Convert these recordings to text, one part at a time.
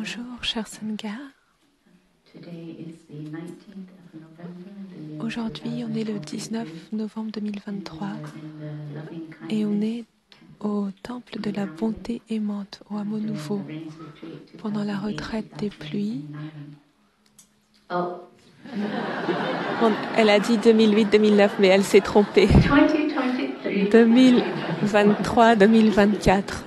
Bonjour, cher Sangha. Aujourd'hui, on est le 19 novembre 2023 et on est au temple de la bonté aimante, au hameau nouveau, pendant la retraite des pluies. Elle a dit 2008-2009, mais elle s'est trompée. 2023-2024.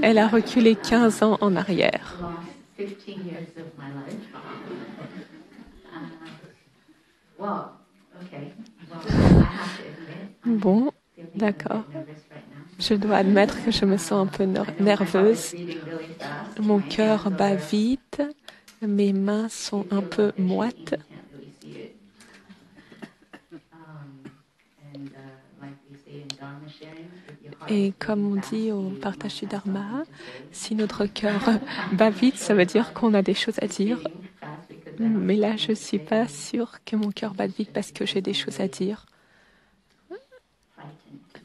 Elle a reculé 15 ans en arrière. Bon, d'accord. Je dois admettre que je me sens un peu nerveuse. Mon cœur bat vite, mes mains sont un peu moites. Et comme on dit au partage du Dharma, si notre cœur bat vite, ça veut dire qu'on a des choses à dire. Mais là, je ne suis pas sûre que mon cœur batte vite parce que j'ai des choses à dire.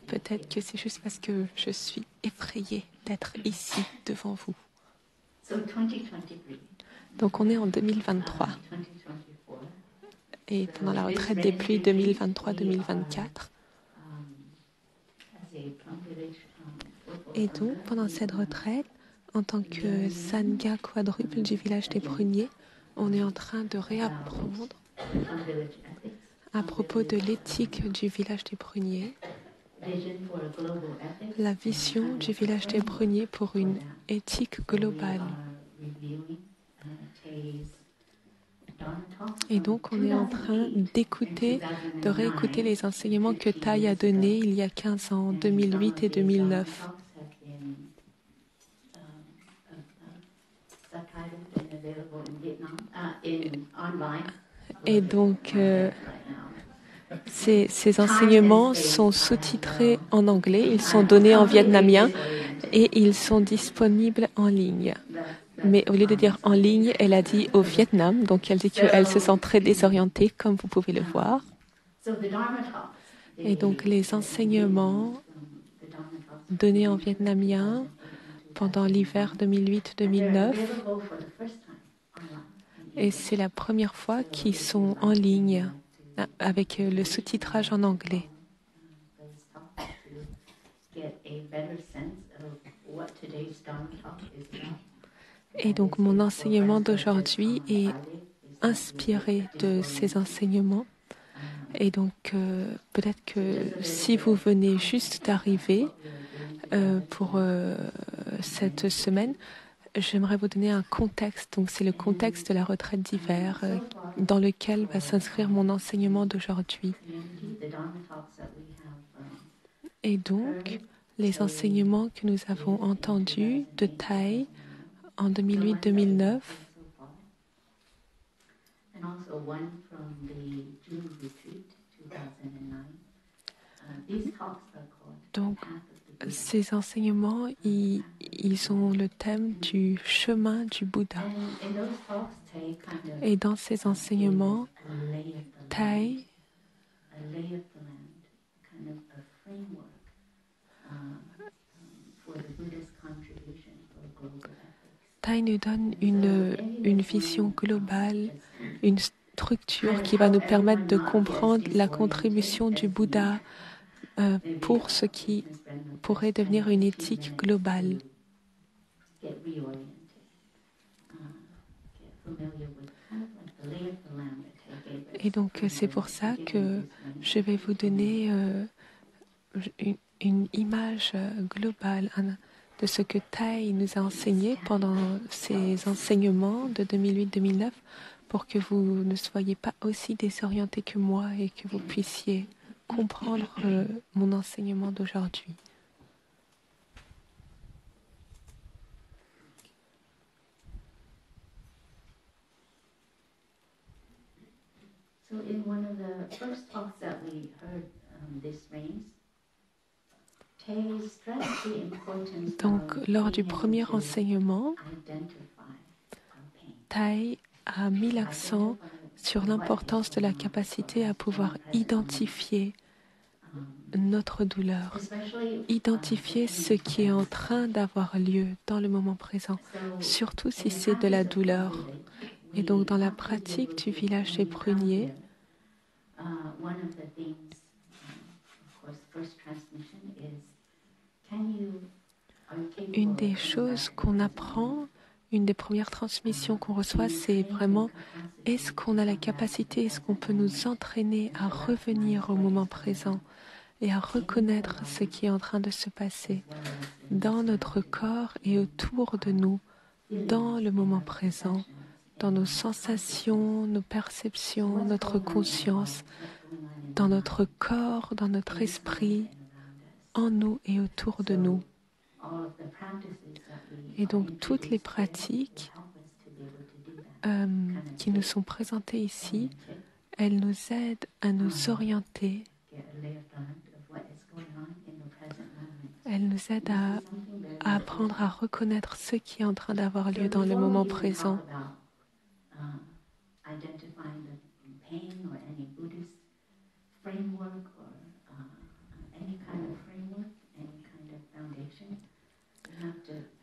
Peut-être que c'est juste parce que je suis effrayée d'être ici devant vous. Donc on est en 2023 et pendant la retraite des pluies 2023-2024. Et donc pendant cette retraite, en tant que Sangha quadruple du village des pruniers, on est en train de réapprendre à propos de l'éthique du village des pruniers, la vision du village des pruniers pour une éthique globale. Et donc, on est en train d'écouter, de réécouter les enseignements que Thay a donnés il y a 15 ans, 2008 et 2009. Et donc, ces enseignements sont sous-titrés en anglais, ils sont donnés en vietnamien et ils sont disponibles en ligne. Mais au lieu de dire en ligne, elle a dit au Vietnam, donc elle dit qu'elle se sent très désorientée, comme vous pouvez le voir. Et donc les enseignements donnés en vietnamien pendant l'hiver 2008-2009, et c'est la première fois qu'ils sont en ligne avec le sous-titrage en anglais. Et donc mon enseignement d'aujourd'hui est inspiré de ces enseignements. Et donc peut-être que si vous venez juste d'arriver pour cette semaine, j'aimerais vous donner un contexte. Donc c'est le contexte de la retraite d'hiver dans lequel va s'inscrire mon enseignement d'aujourd'hui. Et donc les enseignements que nous avons entendus de Thay en 2008-2009 donc ces enseignements, ils ont le thème du chemin du Bouddha. Et dans ces enseignements, Thay nous donne une vision globale, une structure qui va nous permettre de comprendre la contribution du Bouddha pour ce qui pourrait devenir une éthique globale. Et donc c'est pour ça que je vais vous donner une image globale de ce que Thay nous a enseigné pendant ses enseignements de 2008-2009 pour que vous ne soyez pas aussi désorientés que moi et que vous puissiez comprendre mon enseignement d'aujourd'hui. So in one of the first talks that we heard this rains, donc, lors du premier enseignement, Thay a mis l'accent sur l'importance de la capacité à pouvoir identifier notre douleur, identifier ce qui est en train d'avoir lieu dans le moment présent, surtout si c'est de la douleur. Et donc dans la pratique du village des pruniers, une des choses qu'on apprend, une des premières transmissions qu'on reçoit, c'est vraiment est-ce qu'on a la capacité, est-ce qu'on peut nous entraîner à revenir au moment présent et à reconnaître ce qui est en train de se passer dans notre corps et autour de nous, dans le moment présent, dans nos sensations, nos perceptions, notre conscience, dans notre corps, dans notre esprit, en nous et autour de nous. Et donc toutes les pratiques qui nous sont présentées ici, elles nous aident à nous orienter, elles nous aident à apprendre à reconnaître ce qui est en train d'avoir lieu dans le moment présent.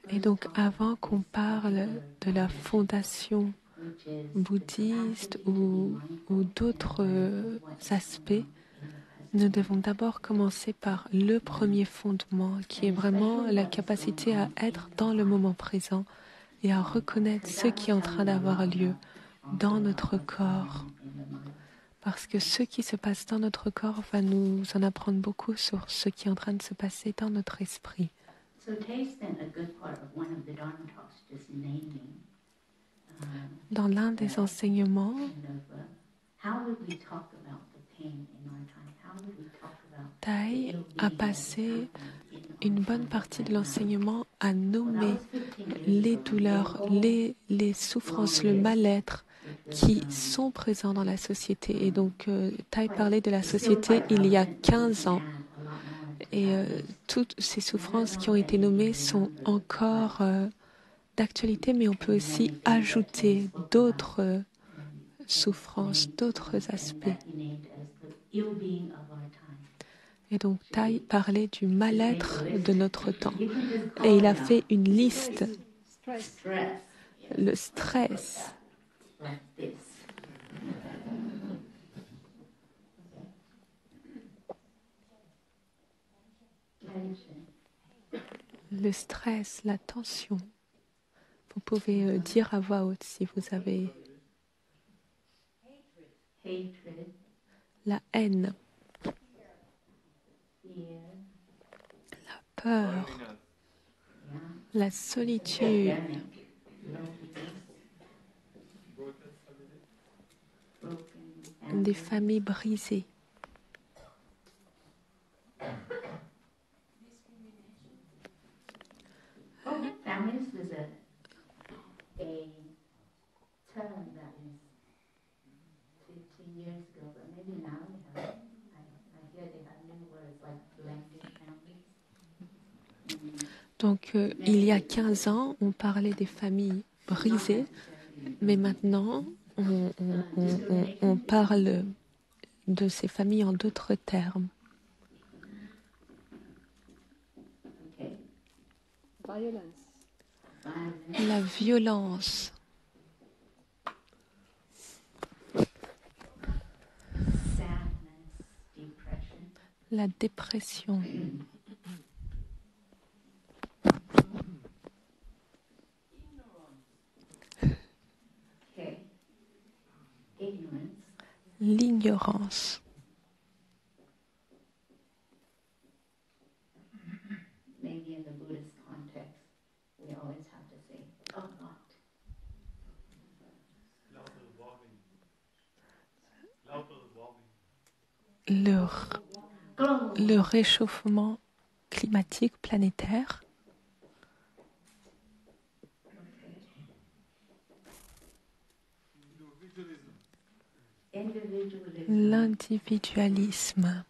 Et donc avant qu'on parle de la fondation bouddhiste ou d'autres aspects, nous devons d'abord commencer par le premier fondement qui est vraiment la capacité à être dans le moment présent et à reconnaître ce qui est en train d'avoir lieu dans notre corps. Parce que ce qui se passe dans notre corps va nous en apprendre beaucoup sur ce qui est en train de se passer dans notre esprit. Dans l'un des enseignements, Tai a passé une bonne partie de l'enseignement à nommer les douleurs, les souffrances, le mal-être qui sont présents dans la société. Et donc, Tai parlait de la société il y a 15 ans. Et toutes ces souffrances qui ont été nommées sont encore d'actualité, mais on peut aussi ajouter d'autres souffrances, d'autres aspects. Et donc, Tai parlait du mal-être de notre temps. Et il a fait une liste. Le stress. Le stress, la tension. Vous pouvez dire à voix haute si vous avez la haine, la peur, la solitude, des familles brisées. Donc, il y a 15 ans, on parlait des familles brisées, mais maintenant, on parle de ces familles en d'autres termes. La violence. La dépression. L'ignorance. Le réchauffement climatique planétaire. L'individualisme.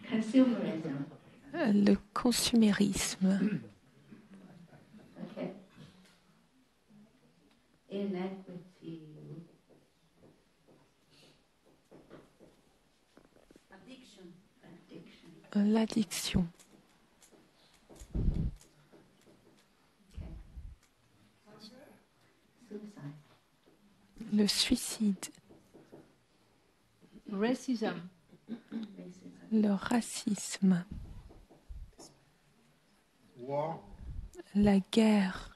Consumerism. Le consumérisme. Okay. Inequity. Addiction. L'addiction. Okay. Suicide. Le suicide. Racism. Le racisme. War. La guerre.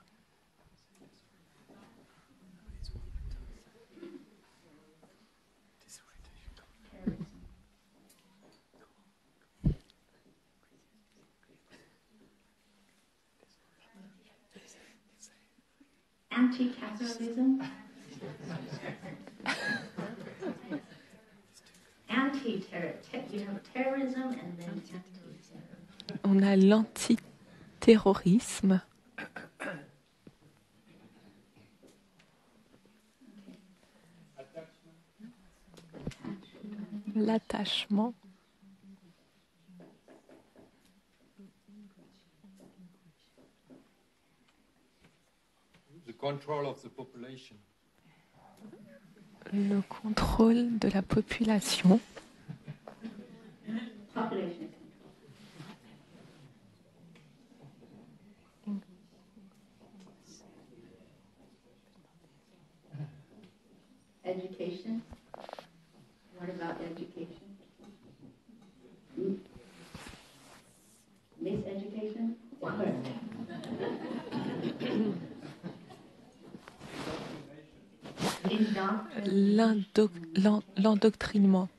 Anti-capitalism. You have terrorism and then anti-terrorism. On a l'antiterrorisme. L'attachement. The control of the population. Le contrôle de la population. Population. Education. What about education? Miseducation? L'endoctrinement.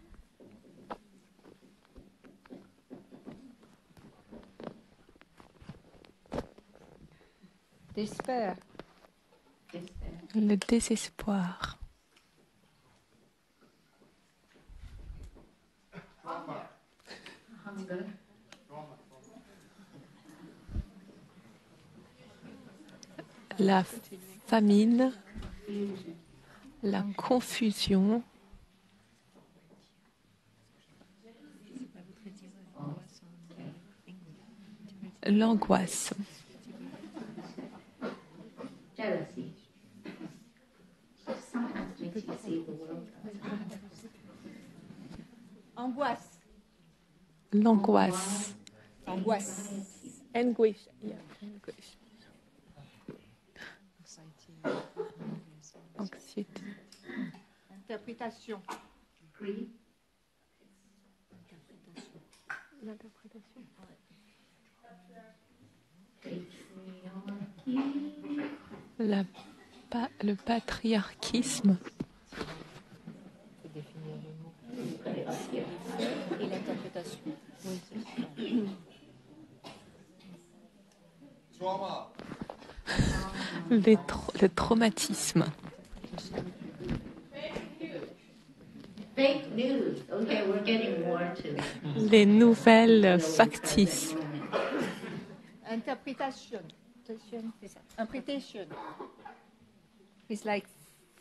Despair. Le désespoir. Hunger. La famine. La confusion. L'angoisse. Jealousy. Sometimes makes you see the world. Angoisse. L'angoisse. Angoisse. Anguish. Yeah, anguish. Anxiété. Interprétation. Greed. L'interprétation. Le patriarchisme. Et l'interprétation. Trauma. Le traumatisme. Fake news. Okay, we're getting more to Les nouvelles factices. Interprétation. Interpretation. It's like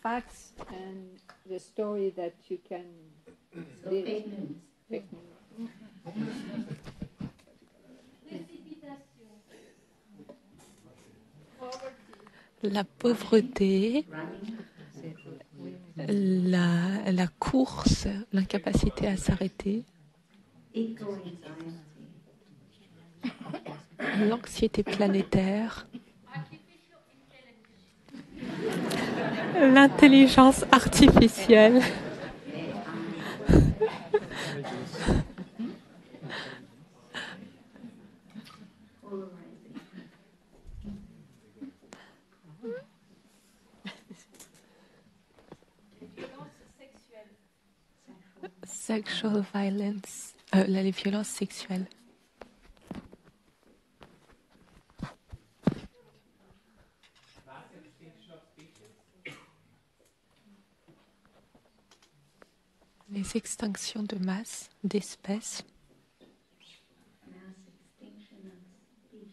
facts and the story that you can. so fake news. Fake news. La pauvreté. La course, l'incapacité à s'arrêter. Eco-anxiety. L'anxiété planétaire. L'intelligence artificielle. Polarizing. Sexual violence. Les violences sexuelles. Les extinctions de masse d'espèces. Mass extinction of species.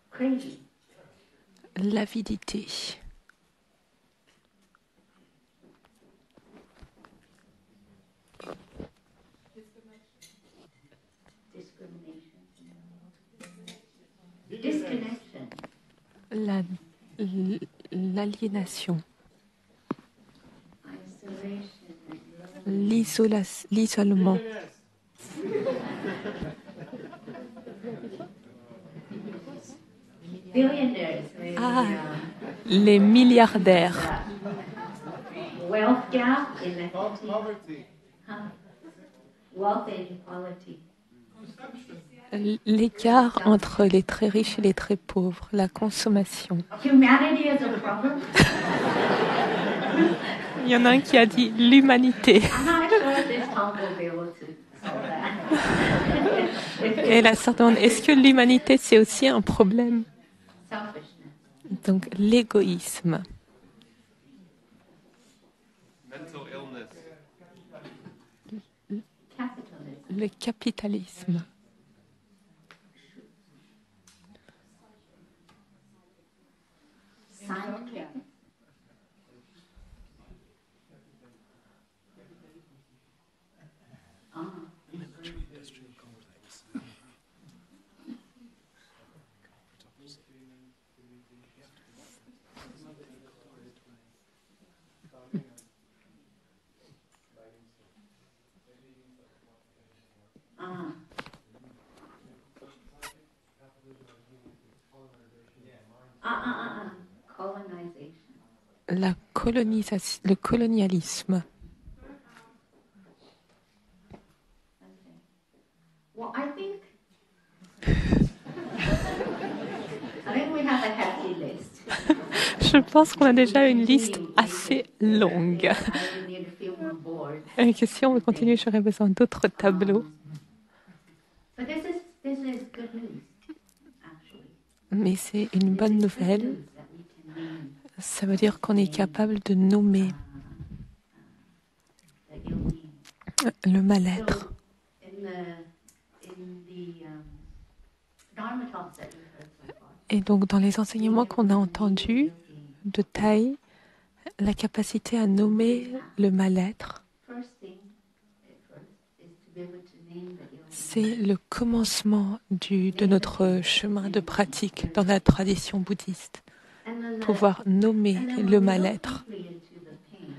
Crazy. l'avidité. Disconnection. La- L'aliénation, l'isolement, Billionaires. Ah. les milliardaires, Wealth gap, inequity. Wealth inequality. l'écart entre les très riches et les très pauvres, la consommation. Humanity as a problem. Il y en a un qui a dit l'humanité. I'm not sure this talk will be able to solve that. Et la sœur demande, est-ce que l'humanité c'est aussi un problème? Selfishness. Donc l'égoïsme, Mental illness. Capitalism. le capitalisme, Scientific. Colonization. la colonisation, le colonialisme. Okay. Well, I think we have a happy list. Je pense qu'on a déjà une liste assez longue. I would need a few more boards. Et que si on veut continuer, j'aurais besoin d'autres tableaux. But this is good news, actually. Mais c'est une bonne This is good nouvelle. news that we can name Ça veut dire qu'on est capable de nommer the ill-being. le mal-être. So, in the Dharma talks that you heard so far, Et donc, dans les enseignements qu'on a entendus de Thaï, la capacité à nommer le mal-être, first thing at first is to be able to name the ill-being. c'est le commencement de notre chemin de pratique dans la tradition bouddhiste. And then Pouvoir nommer and then le when we look mal-être. deeply into the pain,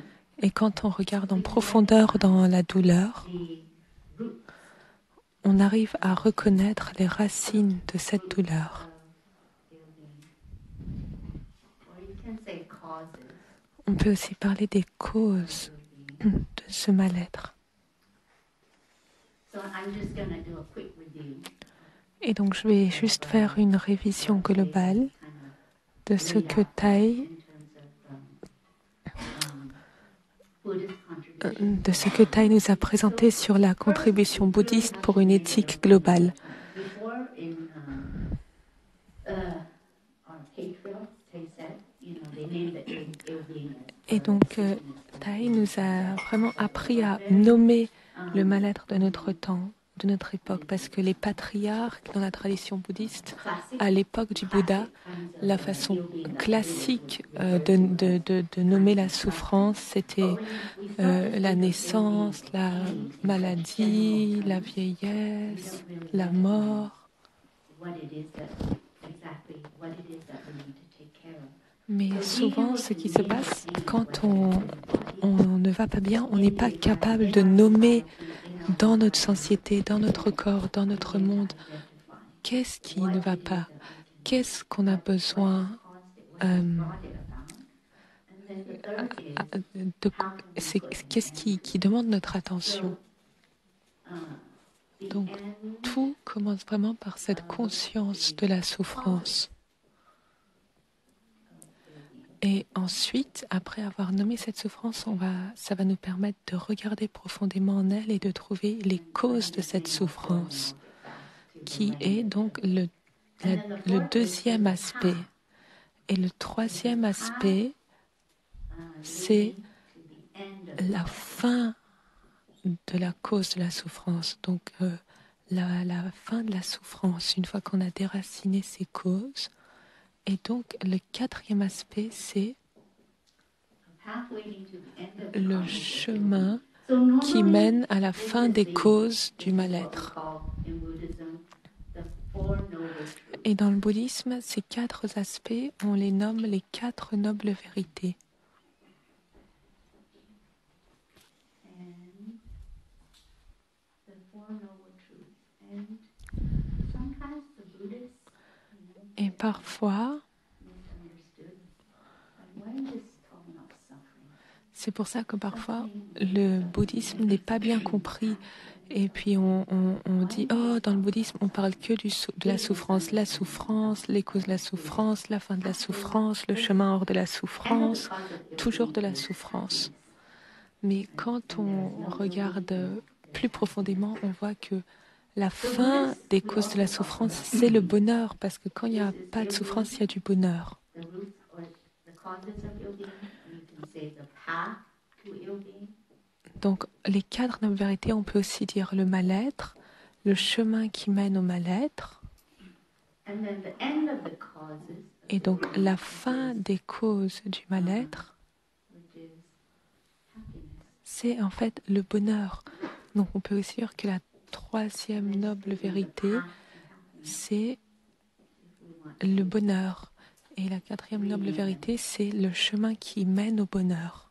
Et quand on regarde en profondeur dans la douleur, the root on arrive à reconnaître les racines de cette douleur. of ill-being, or you can say causes On peut aussi parler des causes of ill-being. de ce mal-être. So I'm just going to do a quick review. Et donc, je vais juste faire une révision globale de ce que Thaï, de ce que Thaï nous a présenté sur la contribution bouddhiste pour une éthique globale. Et donc, Thaï nous a vraiment appris à nommer le mal-être de notre temps, de notre époque, parce que les patriarches dans la tradition bouddhiste, à l'époque du Bouddha, la façon classique de nommer la souffrance, c'était la naissance, la maladie, la vieillesse, la mort. Mais souvent, ce qui se passe, quand on ne va pas bien, on n'est pas capable de nommer dans notre société, dans notre corps, dans notre monde, qu'est-ce qui ne va pas, qu'est-ce qu'on a besoin qu'est-ce qui demande notre attention. Donc, tout commence vraiment par cette conscience de la souffrance. Et ensuite, après avoir nommé cette souffrance, ça va nous permettre de regarder profondément en elle et de trouver les causes de cette souffrance, qui est donc le deuxième aspect. Et le troisième aspect, c'est la fin de la cause de la souffrance. Donc, la fin de la souffrance, une fois qu'on a déraciné ces causes, Et donc, le quatrième aspect, c'est le chemin qui mène à la fin des causes du mal-être. Et dans le bouddhisme, ces quatre aspects, on les nomme les quatre nobles vérités. Et parfois, c'est pour ça que parfois le bouddhisme n'est pas bien compris. Et puis on dit, oh, dans le bouddhisme, on parle que de la souffrance, les causes de la souffrance, la fin de la souffrance, le chemin hors de la souffrance, toujours de la souffrance. Mais quand on regarde plus profondément, on voit que la fin des causes de la souffrance, c'est le bonheur, parce que quand il n'y a pas de souffrance, il y a du bonheur. Donc, les quatre nobles vérités, on peut aussi dire le mal-être, le chemin qui mène au mal-être, et donc la fin des causes du mal-être, c'est en fait le bonheur. Donc, on peut aussi dire que la troisième noble vérité, c'est le bonheur. Et la quatrième noble vérité, c'est le chemin qui mène au bonheur.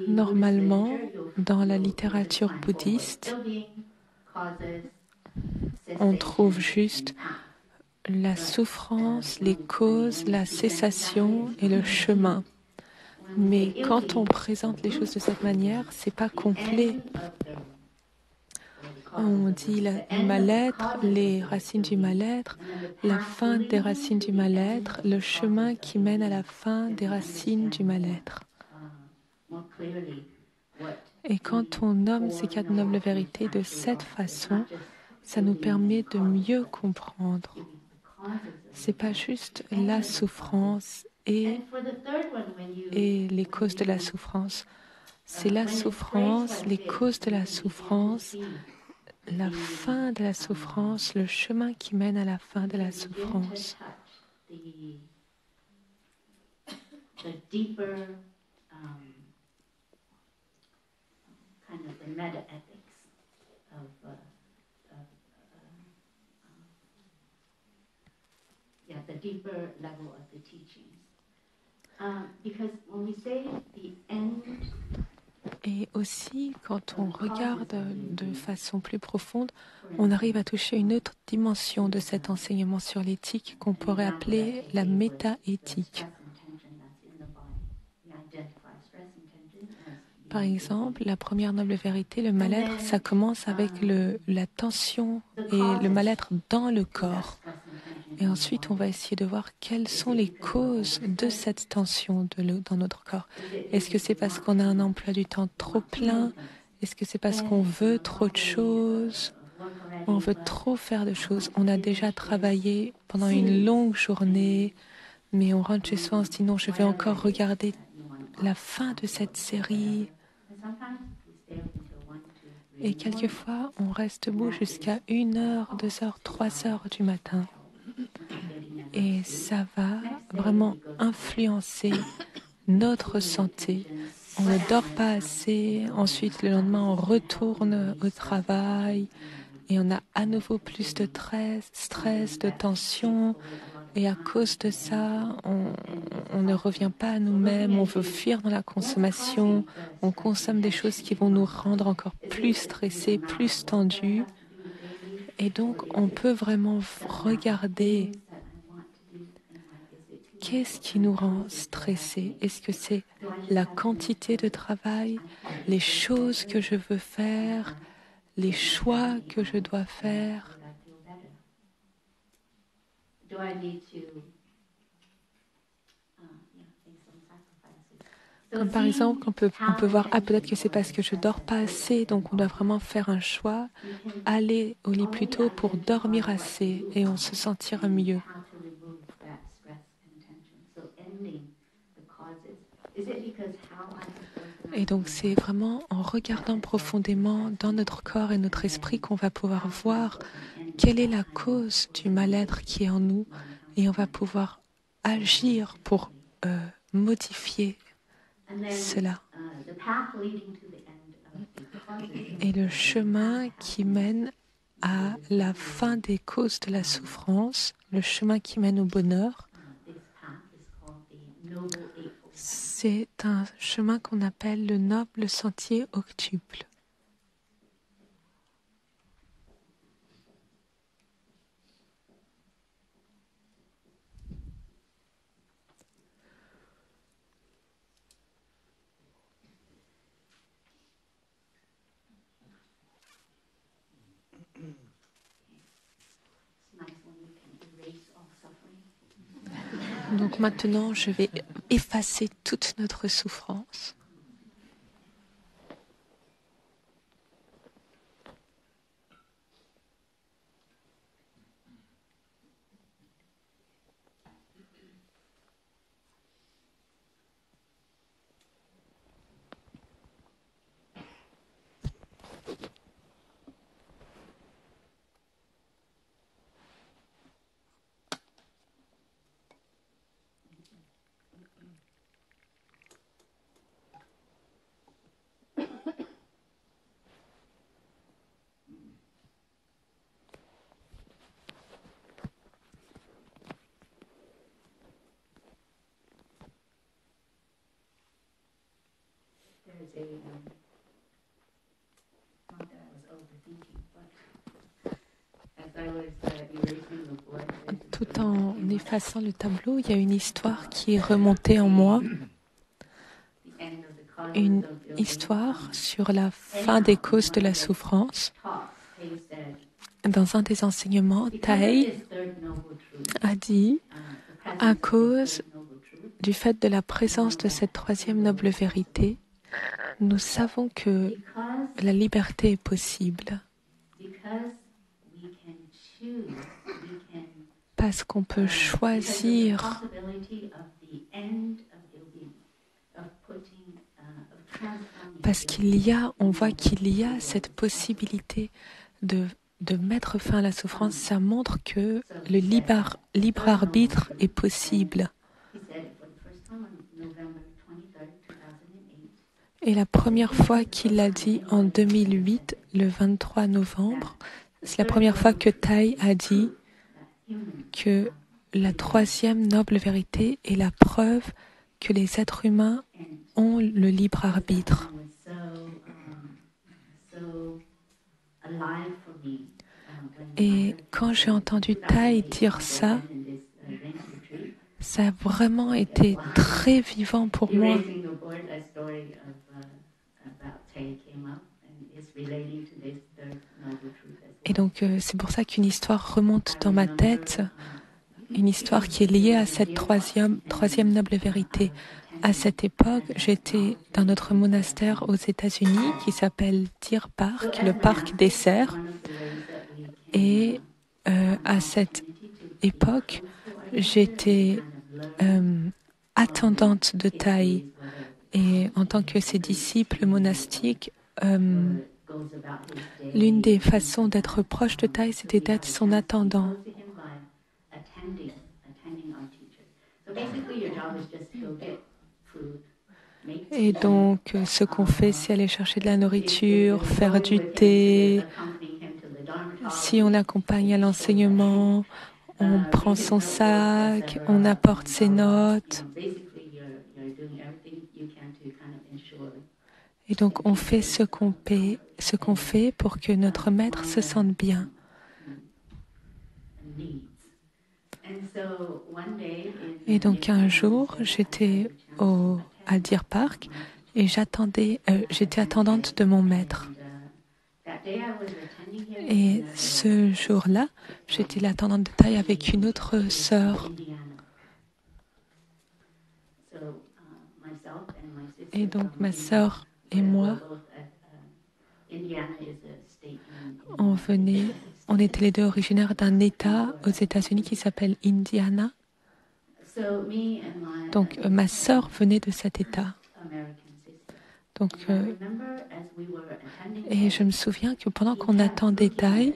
Normalement, dans la littérature bouddhiste, on trouve juste la souffrance, les causes, la cessation et le chemin. Mais quand on présente les choses de cette manière, c'est pas complet. On dit le mal-être, les racines du mal-être, la fin des racines du mal-être, le chemin qui mène à la fin des racines du mal-être. Et quand on nomme ces quatre nobles vérités de cette façon, ça nous permet de mieux comprendre. C'est pas juste la souffrance et les causes de la souffrance. C'est la souffrance, les causes de la souffrance, la fin de la souffrance, le chemin qui mène à la fin de la souffrance. The deeper level of the teachings. Because when we say the end, et aussi, quand on regarde de façon plus profonde, on arrive à toucher une autre dimension de cet enseignement sur l'éthique qu'on pourrait appeler la méta-éthique. Par exemple, la première noble vérité, le mal-être, ça commence avec la tension et le mal-être dans le corps. Et ensuite, on va essayer de voir quelles sont les causes de cette tension dans notre corps. Est-ce que c'est parce qu'on a un emploi du temps trop plein? Est-ce que c'est parce qu'on veut trop de choses? On veut trop faire de choses. On a déjà travaillé pendant une longue journée, mais on rentre chez soi, on se dit non, je vais encore regarder la fin de cette série. Et quelquefois, on reste debout jusqu'à 1 heure, 2 heures, 3 heures du matin. Et ça va vraiment influencer notre santé. On ne dort pas assez. Ensuite, le lendemain, on retourne au travail et on a à nouveau plus de stress, de tension. Et à cause de ça, on ne revient pas à nous-mêmes, on veut fuir dans la consommation, on consomme des choses qui vont nous rendre encore plus stressés, plus tendus. Et donc, on peut vraiment regarder qu'est-ce qui nous rend stressés. Est-ce que c'est la quantité de travail, les choses que je veux faire, les choix que je dois faire? Comme par exemple, on peut voir, peut-être que c'est parce que je dors pas assez, donc on doit vraiment faire un choix, aller au lit plus tôt pour dormir assez et on se sentira mieux. Et donc c'est vraiment en regardant profondément dans notre corps et notre esprit qu'on va pouvoir voir quelle est la cause du mal-être qui est en nous et on va pouvoir agir pour modifier And then cela. the path leading to the end of the causes. Et le chemin qui mène à la fin des causes de la souffrance, le chemin qui mène au bonheur, This path is called the Noble Eightfold. c'est un chemin qu'on appelle le noble sentier octuple. It's nice when you can erase all suffering. Donc maintenant, je vais effacer toute notre souffrance. There's a, not that I was overthinking, but as I was erasing the board, there's a Tout en effaçant le tableau, il y a une histoire qui est remontée en moi, the end of the causes une of illness. histoire sur la fin des causes de la souffrance. Talk, they said, Dans un des enseignements, because of Tai this third noble truth, a dit, the presence à of cause this third noble truth, du fait de la présence de cette troisième noble vérité, nous savons que because la liberté est possible, because we can choose, we can parce qu'on peut because of the choisir, possibility of the end of ill-being, of putting, of transforming. parce on voit qu'il y a cette possibilité de mettre fin à la souffrance. Ça montre que le libre arbitre est possible. He said it for the first time on November 23rd, 2008. Et la première fois qu'il l'a dit en 2008, le 23 novembre, c'est la première fois que Tai a dit que la troisième noble vérité est la preuve que les êtres humains ont le libre arbitre. Et quand j'ai entendu Tai dire ça, ça a vraiment été très vivant pour moi. Et donc, c'est pour ça qu'une histoire remonte dans ma tête, une histoire qui est liée à cette troisième noble vérité. À cette époque, j'étais dans notre monastère aux États-Unis qui s'appelle Deer Park, le parc des cerfs. Et à cette époque, j'étais attendante de Tai. Et en tant que ses disciples monastiques, l'une des façons d'être proche de Tai, c'était d'être son attendant. Et donc, ce qu'on fait, c'est aller chercher de la nourriture, faire du thé. Si on l'accompagne à l'enseignement, on prend son sac, on apporte ses notes. Et donc, on fait ce qu'on fait pour que notre maître se sente bien. Et donc, un jour, j'étais à Deer Park et j'étais attendante de mon maître. Et ce jour-là, j'étais l'attendante de Tai avec une autre sœur. Et donc, ma sœur et moi, on était les deux originaires d'un État aux États-Unis qui s'appelle Indiana. Donc, ma sœur venait de cet État. Donc, et je me souviens que pendant qu'on attendait Tai,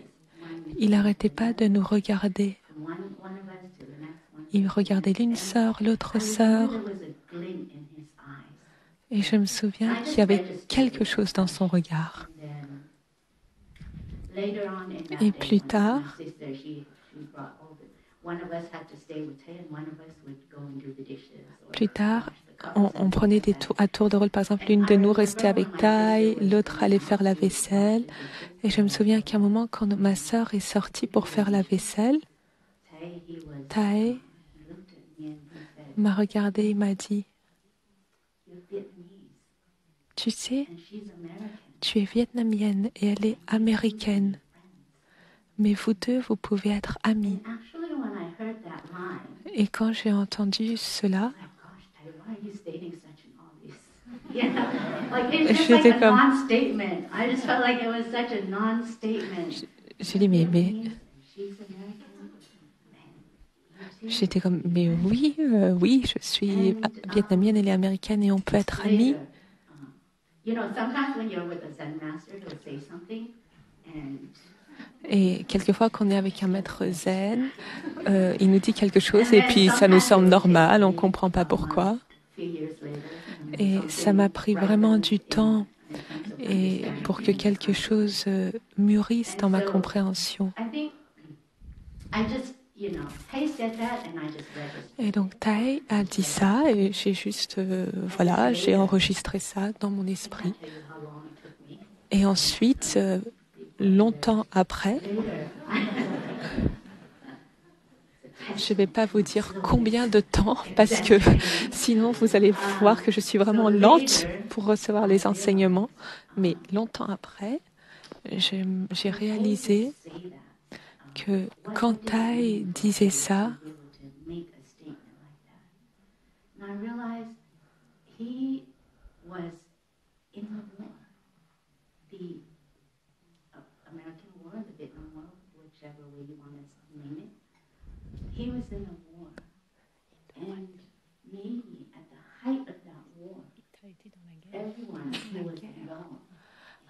il n'arrêtait pas de nous regarder. from one of us to the next one. Il regardait l'une sœur, l'autre sœur. There was a glint in his eyes. Et je me souviens qu'il y avait quelque chose dans son regard. And then later on in that Et day, plus my tard, sister, she brought all the, one of us had to stay with Tay and one of us would go and do the dishes. Or plus tard, wash the cups on and prenait things des like that. à tour de rôle. Par exemple, l'une de nous restait avec Tai, l'autre allait faire la vaisselle. Et je me souviens qu'à un moment, quand ma sœur est sortie pour faire la vaisselle, Tay, he was, Tai he looked at me and he said, m'a regardé et m'a dit, "You're Vietnamese tu sais, and she's American. tu es vietnamienne et elle est américaine. Mais vous deux, vous pouvez être amis. And actually, when I heard that line, Et quand j'ai entendu cela, I'm like, gosh, Tay, why are you stating such an obvious? You know, like it's just J'étais like a comme- non-statement. I just felt like it was such a non-statement. j'ai dit, mais She's American. Man, j'étais comme, mais oui, oui, je suis vietnamienne, elle est américaine et on peut être amis. later, you know, sometimes when you're with a Zen master, he'll say something, and Et quelquefois, quand on est avec un maître zen, il nous dit quelque chose et puis ça nous semble normal, on ne comprend pas pourquoi. a few years later, Et ça m'a pris vraiment du temps et pour que quelque chose mûrisse dans ma compréhension. I think I just, you know, Tay said that, and I just registered. Et donc Tai a dit ça et j'ai juste, voilà, j'ai enregistré ça dans mon esprit. Tell you how long it took me. Et ensuite, longtemps après, je ne vais pas vous dire combien de temps parce que sinon vous allez voir que je suis vraiment lente pour recevoir les enseignements. Mais longtemps après, j'ai réalisé Say that. que quand Tai disait ça, Be able to make a statement like that. And I realized he was in the war, the American War, the Vietnam War, whichever way you want to name it. He was in a war, and maybe at the height of that war, everyone who was involved,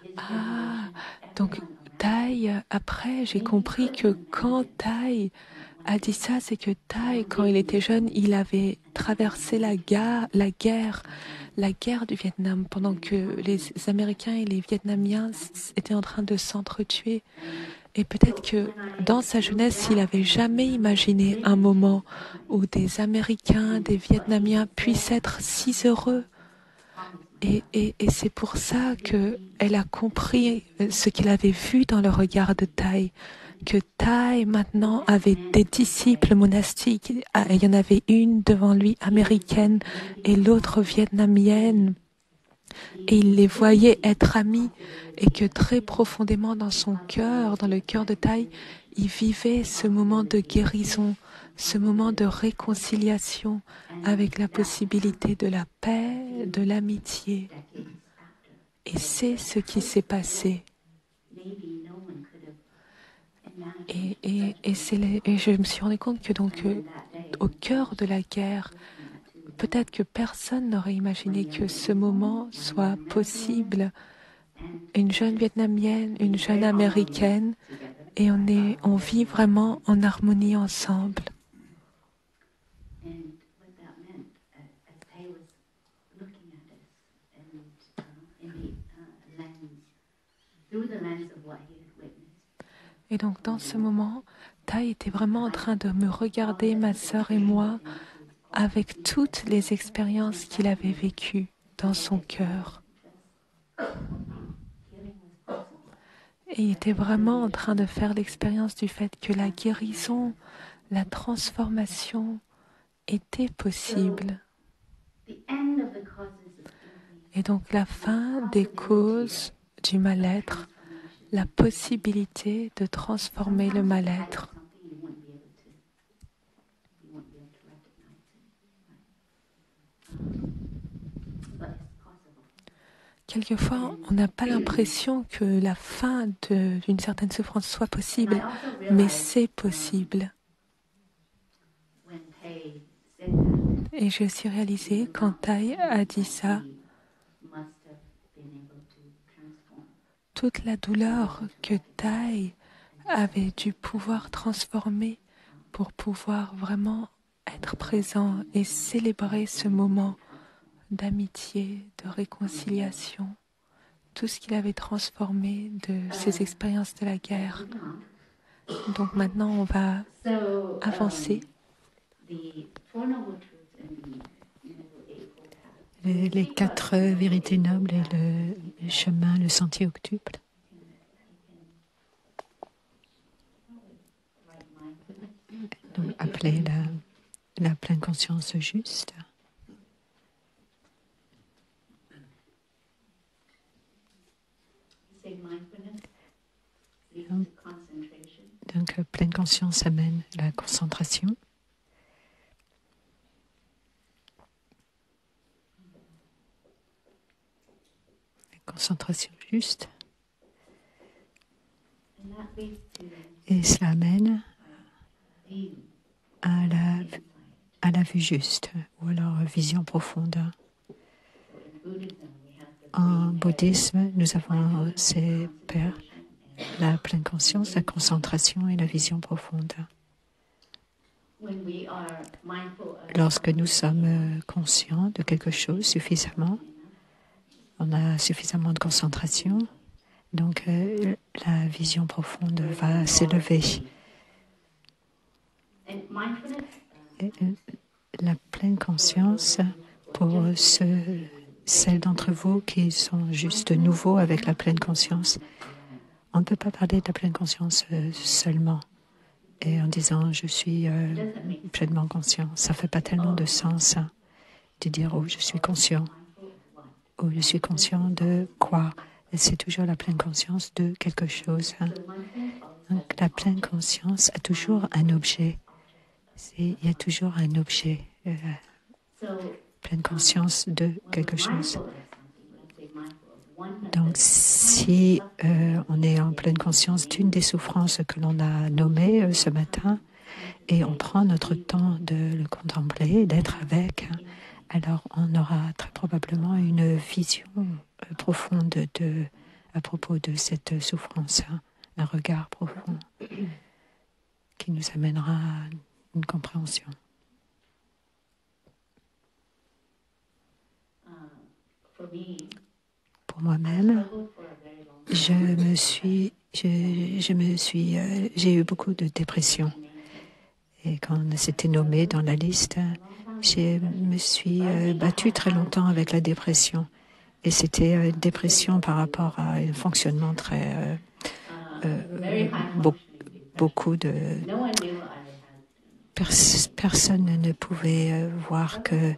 his generation, donc everyone around Tai, après, j'ai compris que quand Tai a dit ça, c'est que Tai, quand il était jeune, il avait traversé la guerre du Vietnam, pendant que les Américains et les Vietnamiens étaient en train de s'entretuer. Et peut-être que dans sa jeunesse, il n'avait jamais imaginé un moment où des Américains, des Vietnamiens puissent être si heureux. Et c'est pour ça qu'elle a compris ce qu'il avait vu dans le regard de Tai, que Tai maintenant avait des disciples monastiques. Il y en avait une devant lui américaine et l'autre vietnamienne. Et il les voyait être amis et que très profondément dans son cœur, dans le cœur de Tai, il vivait ce moment de guérison, ce moment de réconciliation avec la possibilité de la paix, de l'amitié. Et c'est ce qui s'est passé. maybe no one could have imagined Et je me suis rendu compte que donc au cœur de la guerre, peut-être que personne n'aurait imaginé que ce moment soit possible. Une jeune Vietnamienne, une jeune Américaine, et on vit vraiment en harmonie ensemble. and what that meant as Tay was looking at us and in the lens, through the lens of what he had witnessed. Et donc dans ce moment, Tai était vraiment en train de me regarder, ma sœur et moi, avec toutes les expériences qu'il avait vécues dans son cœur. Et il était vraiment en train de faire l'expérience du fait que la guérison, la transformation était possible. The end of the causes of illness, Et donc la fin des causes du mal-être, la possibilité de transformer le mal-être. something you wouldn't be able to, you wouldn't be able to recognize it. But it's possible. Quelquefois, on n'a pas l'impression que la fin d'une certaine souffrance soit possible, I also mais realized c'est possible. when Tay said that, Et j'ai aussi réalisé quand Tai a dit ça, he must have been able to transform. toute la douleur que Tai avait du pouvoir transformer pour pouvoir vraiment être présent et célébrer ce moment d'amitié, de réconciliation, tout ce qu'il avait transformé de ses expériences de la guerre. Donc maintenant, on va avancer. Les 4 vérités nobles et le chemin, le sentier octuple. Donc, appelée la pleine conscience juste. Donc, pleine conscience amène la concentration. La concentration juste. Et cela amène à la vue juste, ou alors vision profonde. En bouddhisme, nous avons ces pères, la pleine conscience, la concentration et la vision profonde. Lorsque nous sommes conscients de quelque chose suffisamment, on a suffisamment de concentration, donc la vision profonde va s'élever. La pleine conscience, pour celles d'entre vous qui sont juste nouveaux avec la pleine conscience, on ne peut pas parler de la pleine conscience seulement et en disant je suis pleinement conscient. Ça ne fait pas tellement de sens de dire oh je suis conscient ou je suis conscient de quoi. Et c'est toujours la pleine conscience de quelque chose. Donc la pleine conscience a toujours un objet. Il y a toujours un objet. Pleine conscience de quelque chose. Donc, si on est en pleine conscience d'une des souffrances que l'on a nommées ce matin, et on prend notre temps de le contempler, d'être avec, alors on aura très probablement une vision profonde à propos de cette souffrance, un regard profond qui nous amènera à une compréhension. Pour moi-même, j'ai eu beaucoup de dépression. Et quand c'était nommé dans la liste, je me suis battue très longtemps avec la dépression. Et c'était une dépression par rapport à un fonctionnement très... beaucoup de... Personne ne pouvait voir que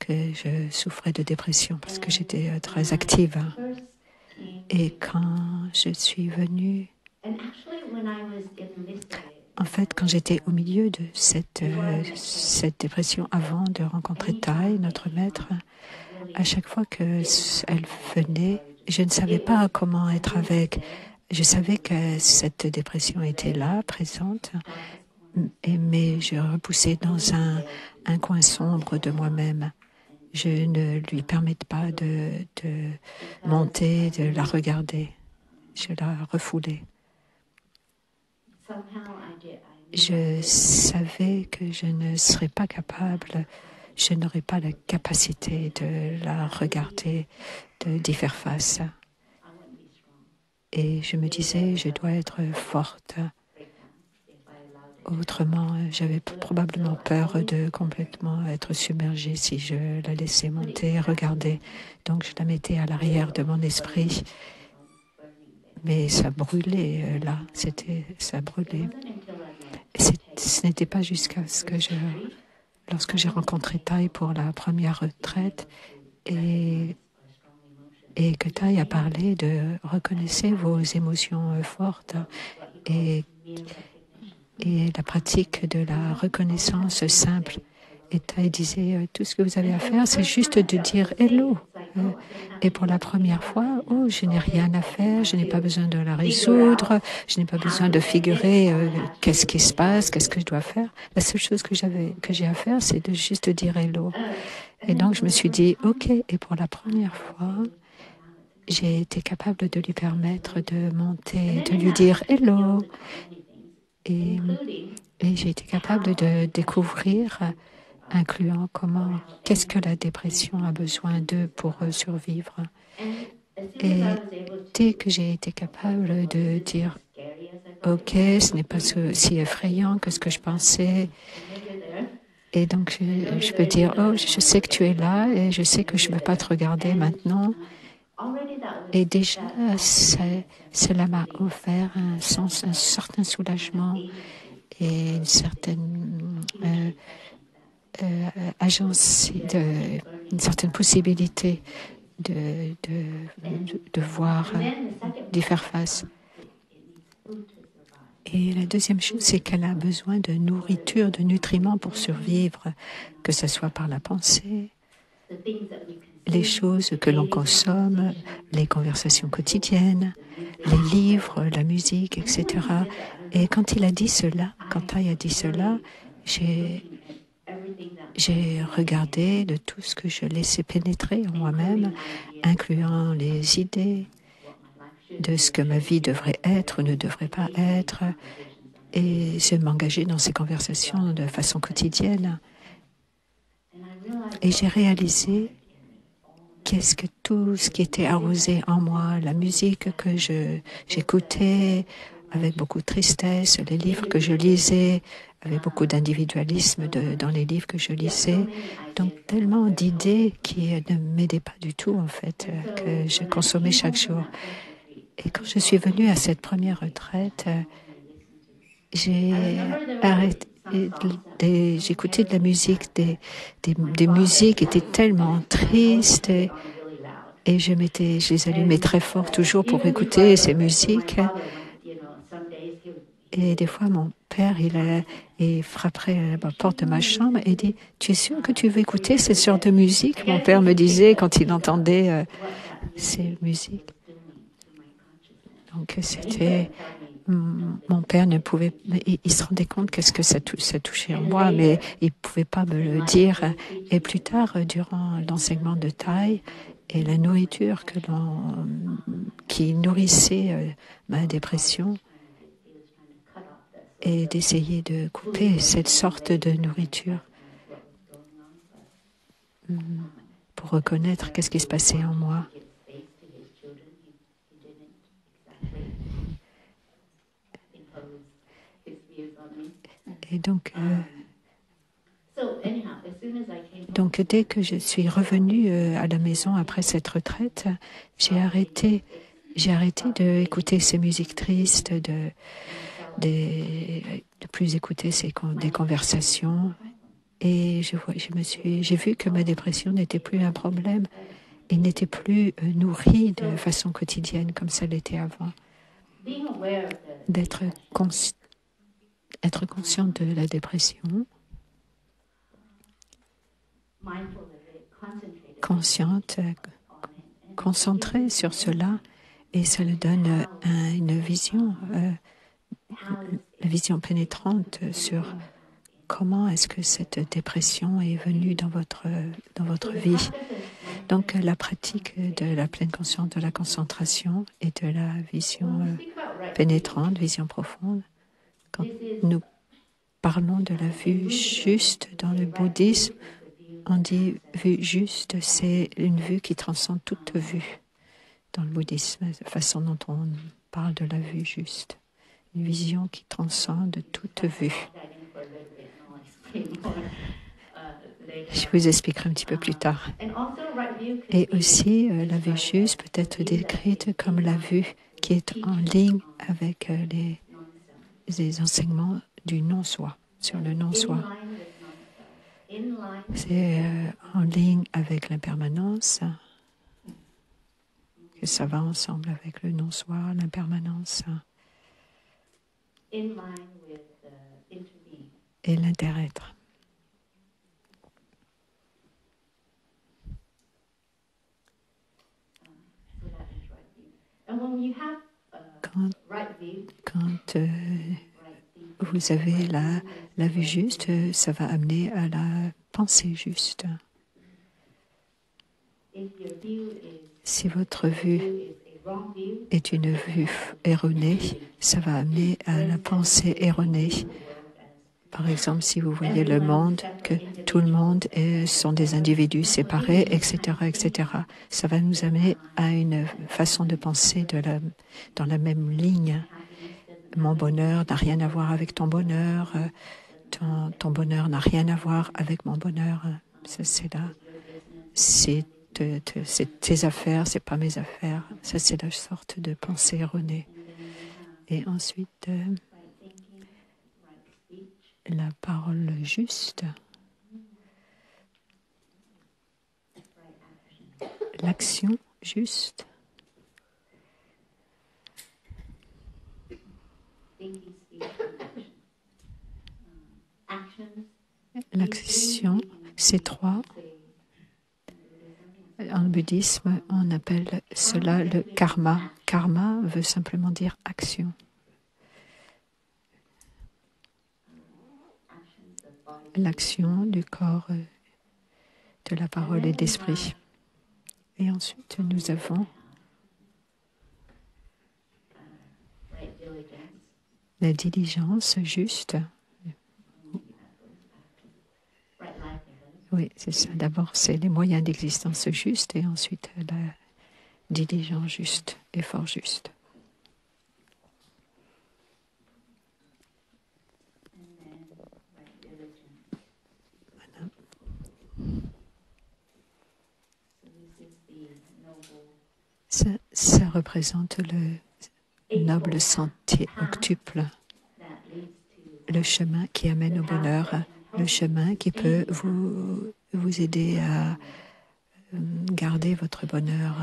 je souffrais de dépression parce que j'étais très active. Et quand je suis venue... En fait, quand j'étais au milieu de cette dépression, avant de rencontrer Thay, notre maître, à chaque fois qu'elle venait, je ne savais pas comment être avec. Je savais que cette dépression était là, présente, mais je repoussais dans un coin sombre de moi-même. Je ne lui permettais pas de monter, de la regarder. Je la refoulais. Je savais que je ne serais pas capable, je n'aurais pas la capacité de la regarder, d'y faire face. Et je me disais, je dois être forte. Autrement, j'avais probablement peur de complètement être submergée si je la laissais monter et regarder. Donc je la mettais à l'arrière de mon esprit. Mais ça brûlait là, ça brûlait. Ce n'était pas jusqu'à ce que lorsque j'ai rencontré Thay pour la première retraite et que Thay a parlé de reconnaissez vos émotions fortes et la pratique de la reconnaissance simple. Et Thay disait, tout ce que vous avez à faire, c'est juste de dire « hello ». Et pour la première fois, oh, je n'ai rien à faire, je n'ai pas besoin de la résoudre, je n'ai pas besoin de figurer qu'est-ce qui se passe, qu'est-ce que je dois faire. La seule chose que j'ai à faire, c'est de juste dire « hello ». Et donc, je me suis dit « ok ». Et pour la première fois, j'ai été capable de lui permettre de monter, de lui dire hello. Et j'ai été capable de découvrir, incluant qu'est-ce que la dépression a besoin d'eux pour survivre. Et dès que j'ai été capable de dire ok, ce n'est pas si effrayant que ce que je pensais. Et donc, je peux dire, oh, je sais que tu es là et je sais que je ne peux pas te regarder maintenant. Et déjà, cela m'a offert un certain soulagement et une certaine une certaine possibilité de voir, d'y faire face. Et la deuxième chose, c'est qu'elle a besoin de nourriture, de nutriments pour survivre, que ce soit par la pensée, les choses que l'on consomme, les conversations quotidiennes, les livres, la musique, etc. Et quand Ty a dit cela, j'ai regardé de tout ce que je laissais pénétrer en moi-même, incluant les idées de ce que ma vie devrait être ou ne devrait pas être, et je m'engageais dans ces conversations de façon quotidienne. Et j'ai réalisé qu'est-ce que tout ce qui était arrosé en moi, la musique que j'écoutais avec beaucoup de tristesse, les livres que je lisais avec beaucoup d'individualisme dans les livres que je lisais, donc tellement d'idées qui ne m'aidaient pas du tout en fait, que je consommais chaque jour. Et quand je suis venue à cette première retraite, j'ai arrêté. J'écoutais de la musique, des musiques étaient tellement tristes et je les allumais très fort toujours pour écouter ces musiques. Et des fois, mon père, il frapperait à la porte de ma chambre et dit « Tu es sûr que tu veux écouter ces sortes de musique ?» Mon père me disait quand il entendait ces musiques. Donc c'était... Mon père ne pouvait... Il se rendait compte qu'est-ce que ça touchait en moi, mais il ne pouvait pas me le dire. Et plus tard, durant l'enseignement de Thaï et la nourriture qui nourrissait ma dépression, et d'essayer de couper cette sorte de nourriture pour reconnaître qu'est-ce qui se passait en moi. Et donc dès que je suis revenue à la maison après cette retraite, j'ai arrêté d'écouter ces musiques tristes, de plus écouter des conversations. Et j'ai vu que ma dépression n'était plus un problème et n'était plus nourrie de façon quotidienne comme ça l'était avant. Être consciente de la dépression, consciente, concentrée sur cela, et ça lui donne une vision, la vision pénétrante sur comment est-ce que cette dépression est venue dans votre vie. Donc la pratique de la pleine conscience, de la concentration et de la vision pénétrante, vision profonde. Quand nous parlons de la vue juste dans le bouddhisme, on dit vue juste, c'est une vue qui transcende toute vue. Dans le bouddhisme, la façon dont on parle de la vue juste. Une vision qui transcende toute vue. Je vous expliquerai un petit peu plus tard. Et aussi, la vue juste peut être décrite comme la vue qui est en ligne avec les enseignements du non-soi, sur le non-soi. C'est en ligne avec l'impermanence, que ça va ensemble avec le non-soi, l'impermanence et l'inter-être. Quand vous avez la vue juste, ça va amener à la pensée juste. Si votre vue is a wrong view, est une vue erronée, ça va amener à la pensée erronée. Par exemple, si vous voyez le monde, que tout le monde sont des individus séparés, etc., etc., ça va nous amener à une façon de penser dans la même ligne. Mon bonheur n'a rien à voir avec ton bonheur, ton bonheur n'a rien à voir avec mon bonheur. Ça, c'est là. C'est tes affaires, c'est pas mes affaires. Ça, c'est la sorte de pensée erronée. Et ensuite, la parole juste, l'action juste, thinking, speech, and action. l'action, ces trois. En bouddhisme, on appelle cela le karma. Karma veut simplement dire action. L'action du corps, de la parole et de l'esprit. Et ensuite, nous avons la diligence juste. Oui, c'est ça. D'abord, c'est les moyens d'existence justes et ensuite la diligence juste, effort juste. Voilà. Ça représente le noble sentier octuple, le chemin qui amène au bonheur, le chemin qui peut vous aider à garder votre bonheur,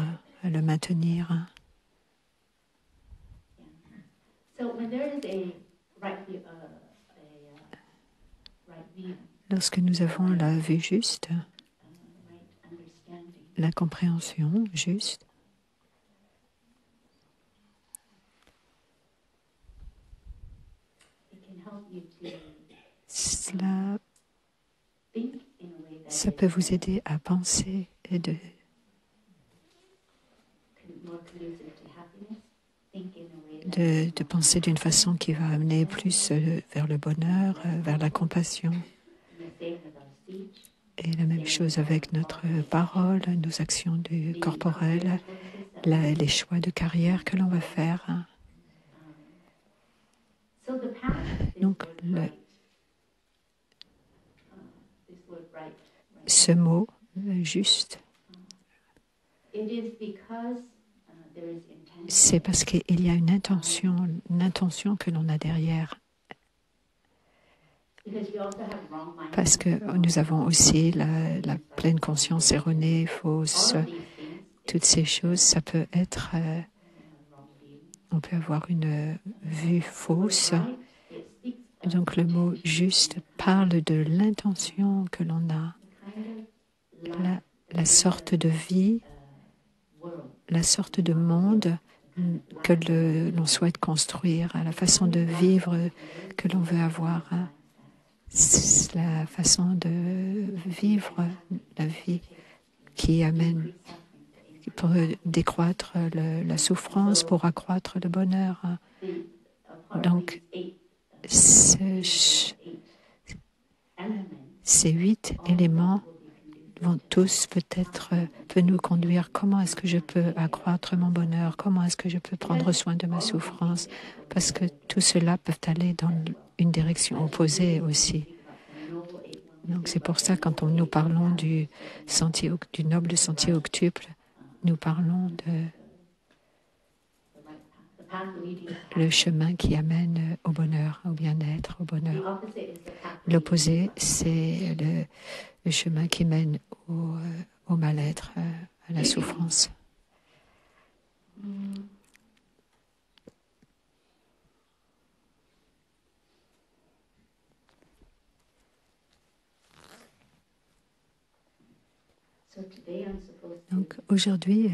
à le maintenir. Lorsque nous avons la vue juste, la compréhension juste, ça peut vous aider à penser et de penser d'une façon qui va amener plus vers le bonheur, vers la compassion. Et la même chose avec notre parole, nos actions corporelles, les choix de carrière que l'on va faire. Donc, ce mot, juste, c'est parce qu'il y a une intention que l'on a derrière. Parce que nous avons aussi la pleine conscience erronée, fausse. Toutes ces choses, ça peut être... on peut avoir une vue fausse. Donc le mot juste parle de l'intention que l'on a, la sorte de vie, la sorte de monde que l'on souhaite construire, la façon de vivre que l'on veut avoir. C'est la façon de vivre la vie qui amène, pour décroître la souffrance, pour accroître le bonheur. Donc, ces 8 éléments vont tous peut nous conduire. Comment est-ce que je peux accroître mon bonheur? Comment est-ce que je peux prendre soin de ma souffrance? Parce que tout cela peut aller dans une direction opposée aussi. Donc c'est pour ça quand nous parlons du noble sentier octuple, nous parlons de le chemin qui amène au bonheur, au bien-être, au bonheur. L'opposé, c'est le chemin qui mène au mal-être, à la souffrance. Donc aujourd'hui,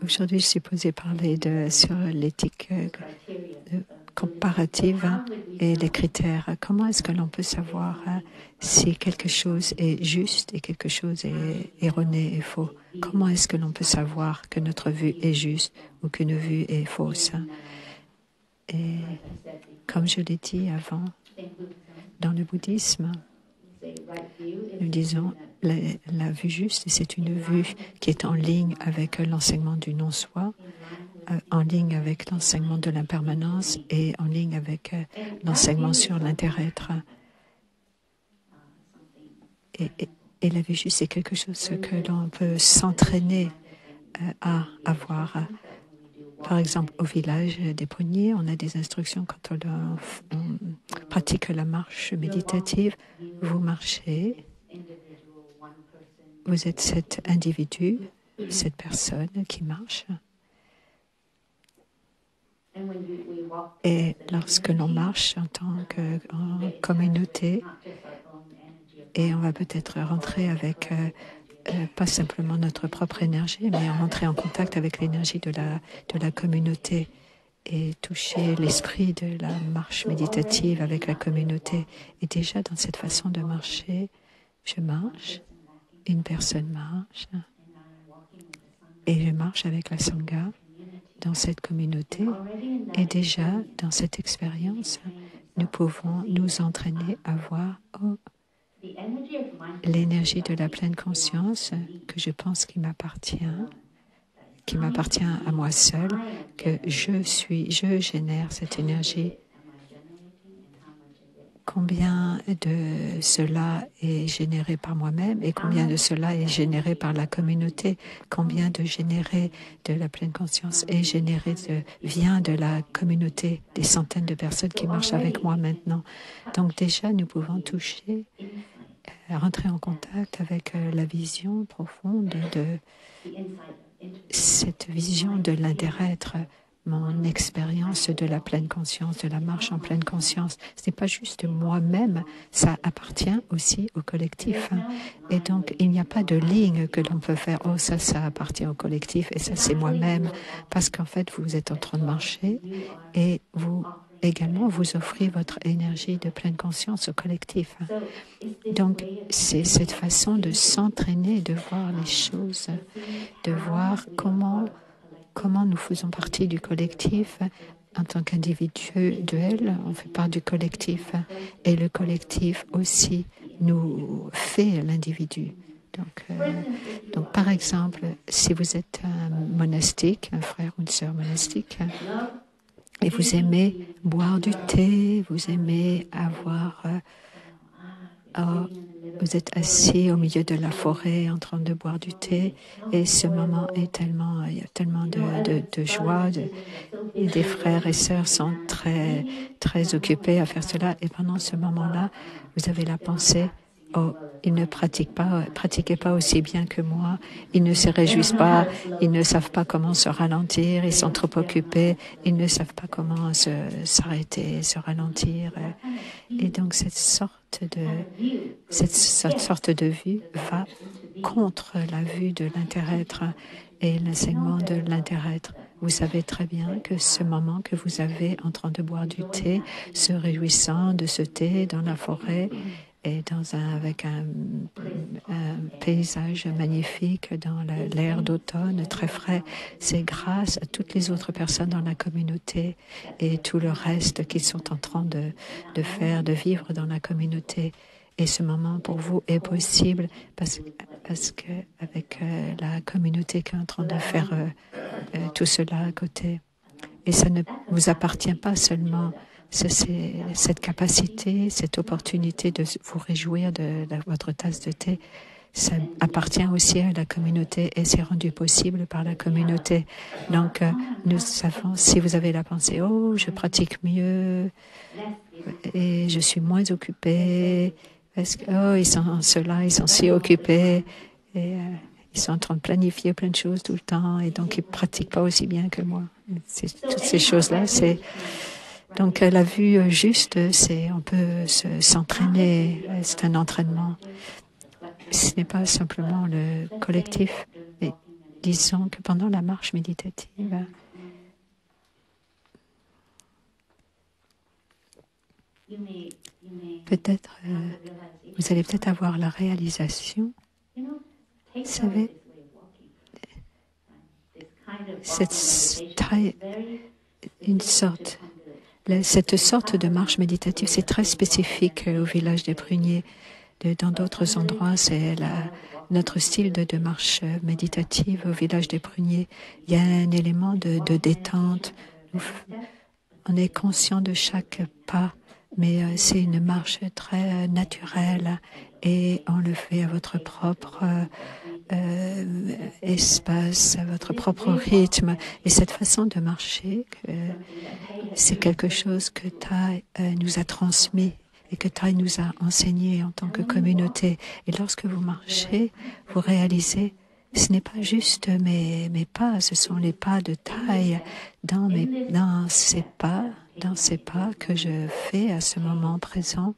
Aujourd'hui, je suis supposée parler sur l'éthique comparative et les critères. Comment est-ce que l'on peut savoir si quelque chose est juste et quelque chose est erroné et faux? Comment est-ce que l'on peut savoir que notre vue est juste ou qu'une vue est fausse? Et comme je l'ai dit avant, dans le bouddhisme, nous disons la vue juste, c'est une vue qui est en ligne avec l'enseignement du non-soi, en ligne avec l'enseignement de l'impermanence et en ligne avec l'enseignement sur l'inter-être. Et la vue juste, c'est quelque chose que l'on peut s'entraîner à avoir. Par exemple, au village des Pruniers, on a des instructions quand on pratique la marche méditative. Vous marchez, vous êtes cet individu, cette personne qui marche. Et lorsque l'on marche en communauté, et on va peut-être rentrer avec pas simplement notre propre énergie, mais rentrer en contact avec l'énergie de la communauté et toucher l'esprit de la marche méditative avec la communauté. Et déjà dans cette façon de marcher, je marche, une personne marche, et je marche avec la Sangha dans cette communauté. Et déjà dans cette expérience, nous pouvons nous entraîner à voir l'énergie de la pleine conscience que je pense qui m'appartient à moi seul, que je génère cette énergie. Combien de cela est généré par moi-même et combien de cela est généré par la communauté? Combien de générer de la pleine conscience est généré vient de la communauté, des centaines de personnes qui marchent avec moi maintenant. Donc déjà, nous pouvons toucher, rentrer en contact avec la vision profonde de cette vision de l'inter-être, mon expérience de la pleine conscience, de la marche en pleine conscience. Ce n'est pas juste moi-même, ça appartient aussi au collectif. Et donc, il n'y a pas de ligne que l'on peut faire. Oh, ça appartient au collectif et ça, c'est moi-même. Parce qu'en fait, vous êtes en train de marcher et vous également, vous offrez votre énergie de pleine conscience au collectif. Donc, c'est cette façon de s'entraîner, de voir les choses, de voir comment nous faisons partie du collectif en tant qu'individuel, on fait part du collectif et le collectif aussi nous fait l'individu. Donc, par exemple, si vous êtes un monastique, un frère ou une sœur monastique, et vous aimez boire du thé, vous aimez vous êtes assis au milieu de la forêt en train de boire du thé et ce moment est il y a tellement de joie et des frères et sœurs sont très, très occupés à faire cela et pendant ce moment-là, vous avez la pensée « Oh, ils ne pratiquaient pas aussi bien que moi, ils ne se réjouissent pas, ils ne savent pas comment se ralentir, ils sont trop occupés, ils ne savent pas comment s'arrêter, se ralentir. » Et donc cette sorte de vue va contre la vue de l'inter-être et l'enseignement de l'inter-être. Vous savez très bien que ce moment que vous avez en train de boire du thé, se réjouissant de ce thé dans la forêt, et avec un paysage magnifique dans l'air d'automne très frais, c'est grâce à toutes les autres personnes dans la communauté et tout le reste qu'ils sont en train de vivre dans la communauté. Et ce moment pour vous est possible parce que avec la communauté qui est en train de faire tout cela à côté. Et ça ne vous appartient pas seulement. C'est cette capacité, cette opportunité de vous réjouir de votre tasse de thé, ça appartient aussi à la communauté et c'est rendu possible par la communauté. Donc, nous savons, si vous avez la pensée, oh, je pratique mieux et je suis moins occupé, parce que, oh, ils sont si occupés et ils sont en train de planifier plein de choses tout le temps et donc ils ne pratiquent pas aussi bien que moi. Toutes ces choses-là, c'est... Donc la vue juste, on peut s'entraîner, c'est un entraînement. Ce n'est pas simplement le collectif, mais disons que pendant la marche méditative, peut-être, vous allez peut-être avoir la réalisation, vous savez, cette sorte de marche méditative, c'est très spécifique au village des Pruniers. Dans d'autres endroits, c'est notre style de marche méditative au village des Pruniers. Il y a un élément de détente. On est conscient de chaque pas, mais c'est une marche très naturelle et on le fait à votre propre espace, à votre propre rythme. Et cette façon de marcher, c'est quelque chose que Thay nous a transmis et que Thay nous a enseigné en tant que communauté. Et lorsque vous marchez, vous réalisez, ce n'est pas juste mes pas, ce sont les pas de Thay dans ces pas que je fais à ce moment présent.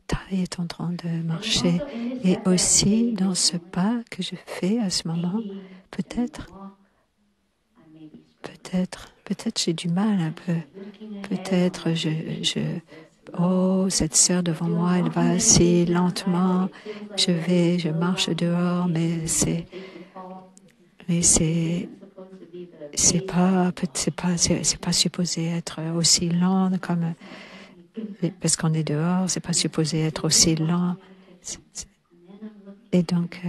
Thay est en train de marcher et aussi dans ce pas que je fais à ce moment, peut-être j'ai du mal un peu. Peut-être oh, cette sœur devant moi, elle va assez lentement. Je marche dehors, mais c'est pas supposé être aussi lent comme, parce qu'on est dehors, c'est pas supposé être aussi lent. Et donc,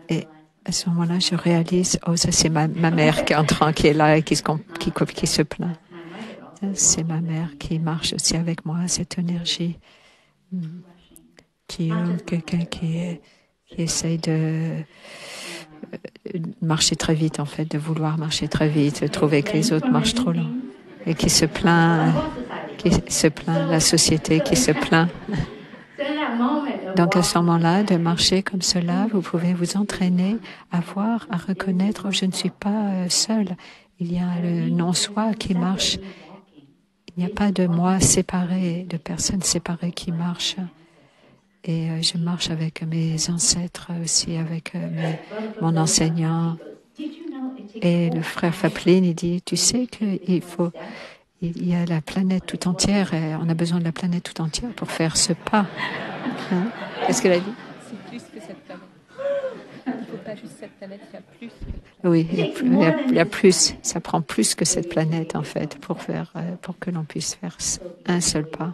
et à ce moment-là, je réalise, oh, ça c'est ma mère qui est là et qui se plaint. C'est ma mère qui marche aussi avec moi, cette énergie, quelqu'un qui essaye de marcher très vite, en fait, de vouloir marcher très vite, de trouver que les autres marchent trop lent et qui se plaint, la société qui se plaint. Donc à ce moment-là, de marcher comme cela, vous pouvez vous entraîner à voir, à reconnaître, oh, je ne suis pas seule. Il y a le non-soi qui marche. Il n'y a pas de moi séparé, de personnes séparées qui marchent. Et je marche avec mes ancêtres aussi, avec mon enseignant. Et le frère Faplin, il dit, tu sais qu'il y a la planète tout entière, et on a besoin de la planète tout entière pour faire ce pas. Hein? Qu'est-ce qu'elle a dit? C'est plus que cette planète. Il ne faut pas juste cette planète, il y a plus. Oui, il y a plus. Ça prend plus que cette planète, en fait, pour que l'on puisse faire un seul pas.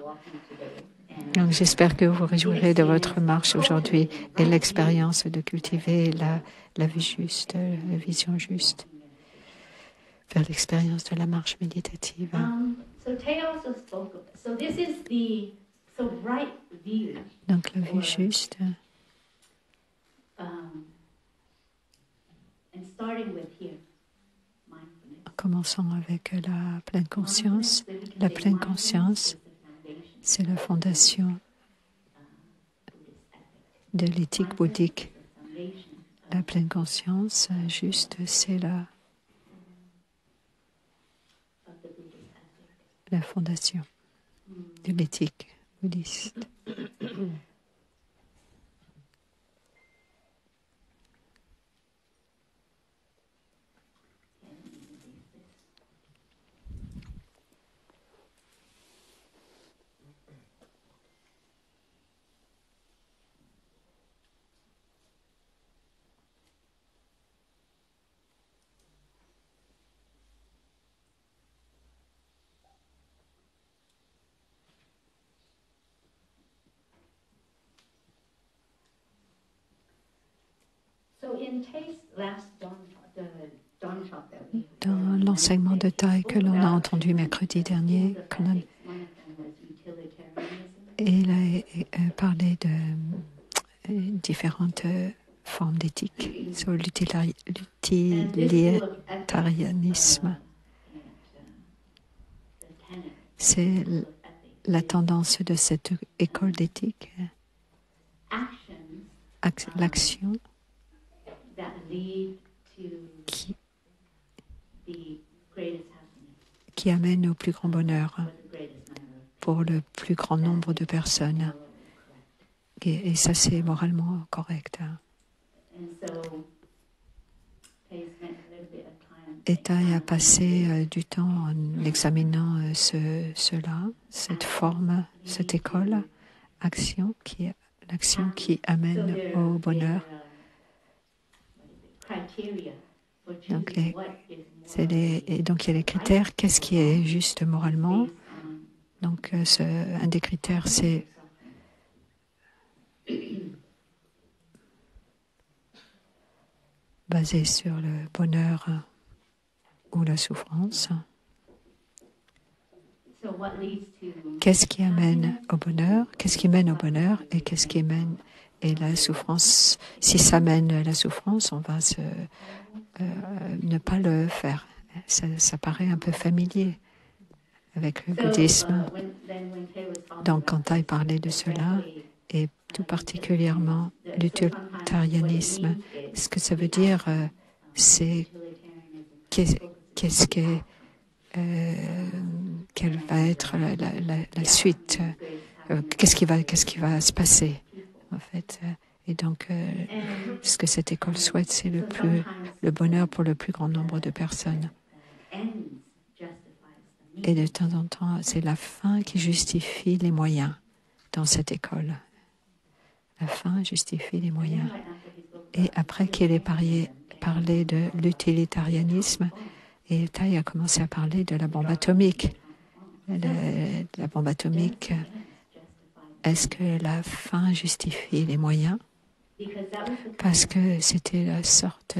Donc, j'espère que vous vous réjouirez de votre marche aujourd'hui et l'expérience de cultiver la vue juste, la vision juste, faire l'expérience de la marche méditative. Donc, la vue juste. En commençant avec la pleine conscience. La pleine conscience, c'est la fondation de l'éthique bouddhique. La pleine conscience, juste, c'est la fondation de l'éthique bouddhiste. Dans l'enseignement de Thay que l'on a entendu mercredi dernier, il a parlé de différentes formes d'éthique sur l'utilitarisme. C'est la tendance de cette école d'éthique, l'action qui amène au plus grand bonheur pour le plus grand nombre de personnes. Et ça, c'est moralement correct. Et Thay a passé du temps en examinant cela, cette forme, cette école, l'action qui amène au bonheur. Donc, donc il y a les critères, qu'est-ce qui est juste moralement. Donc un des critères, c'est basé sur le bonheur ou la souffrance. Qu'est-ce qui amène au bonheur? Qu'est-ce qui mène au bonheur et qu'est-ce qui mène et la souffrance? Si ça mène la souffrance, on va ne pas le faire. Ça paraît un peu familier avec le bouddhisme. Donc quand Thay parlait de cela, et tout particulièrement l'utilitarianisme, ce que ça veut dire, c'est quelle va être la suite, qu'est-ce qui va se passer en fait. Et donc, ce que cette école souhaite, c'est le bonheur pour le plus grand nombre de personnes. Et de temps en temps, c'est la fin qui justifie les moyens dans cette école. La fin justifie les moyens. Et après qu'il ait parlé de l'utilitarianisme, et Thay a commencé à parler de la bombe atomique. La bombe atomique, est-ce que la fin justifie les moyens? Parce que c'était la sorte...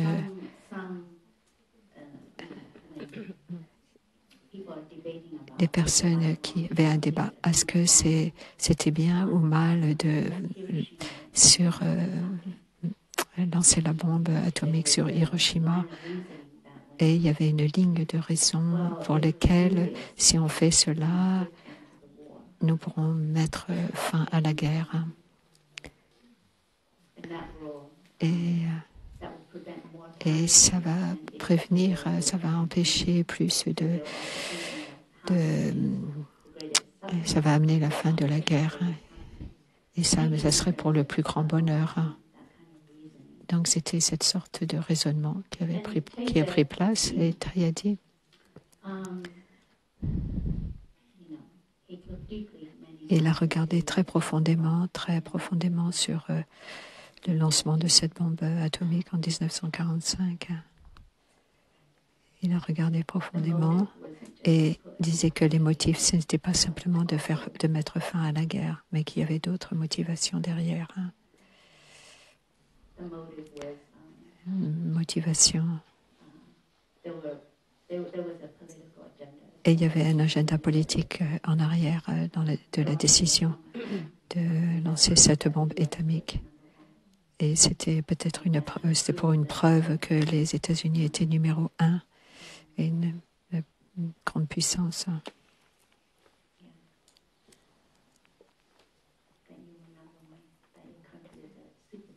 des personnes qui avaient un débat. Est-ce que c'était bien ou mal sur lancer la bombe atomique sur Hiroshima? Et il y avait une ligne de raison pour lesquelles, si on fait cela, nous pourrons mettre fin à la guerre. Et ça va prévenir, ça va empêcher plus ça va amener la fin de la guerre. Et ça serait pour le plus grand bonheur. Donc c'était cette sorte de raisonnement qui a pris place. Et Thay a dit, il a regardé très profondément sur le lancement de cette bombe atomique en 1945. Il a regardé profondément et disait que les motifs, ce n'était pas simplement de mettre fin à la guerre, mais qu'il y avait d'autres motivations derrière. Motivation. Et il y avait un agenda politique en arrière de la décision de lancer cette bombe atomique. Et c'était peut-être c'était pour une preuve que les États-Unis étaient numéro 1 et une grande puissance.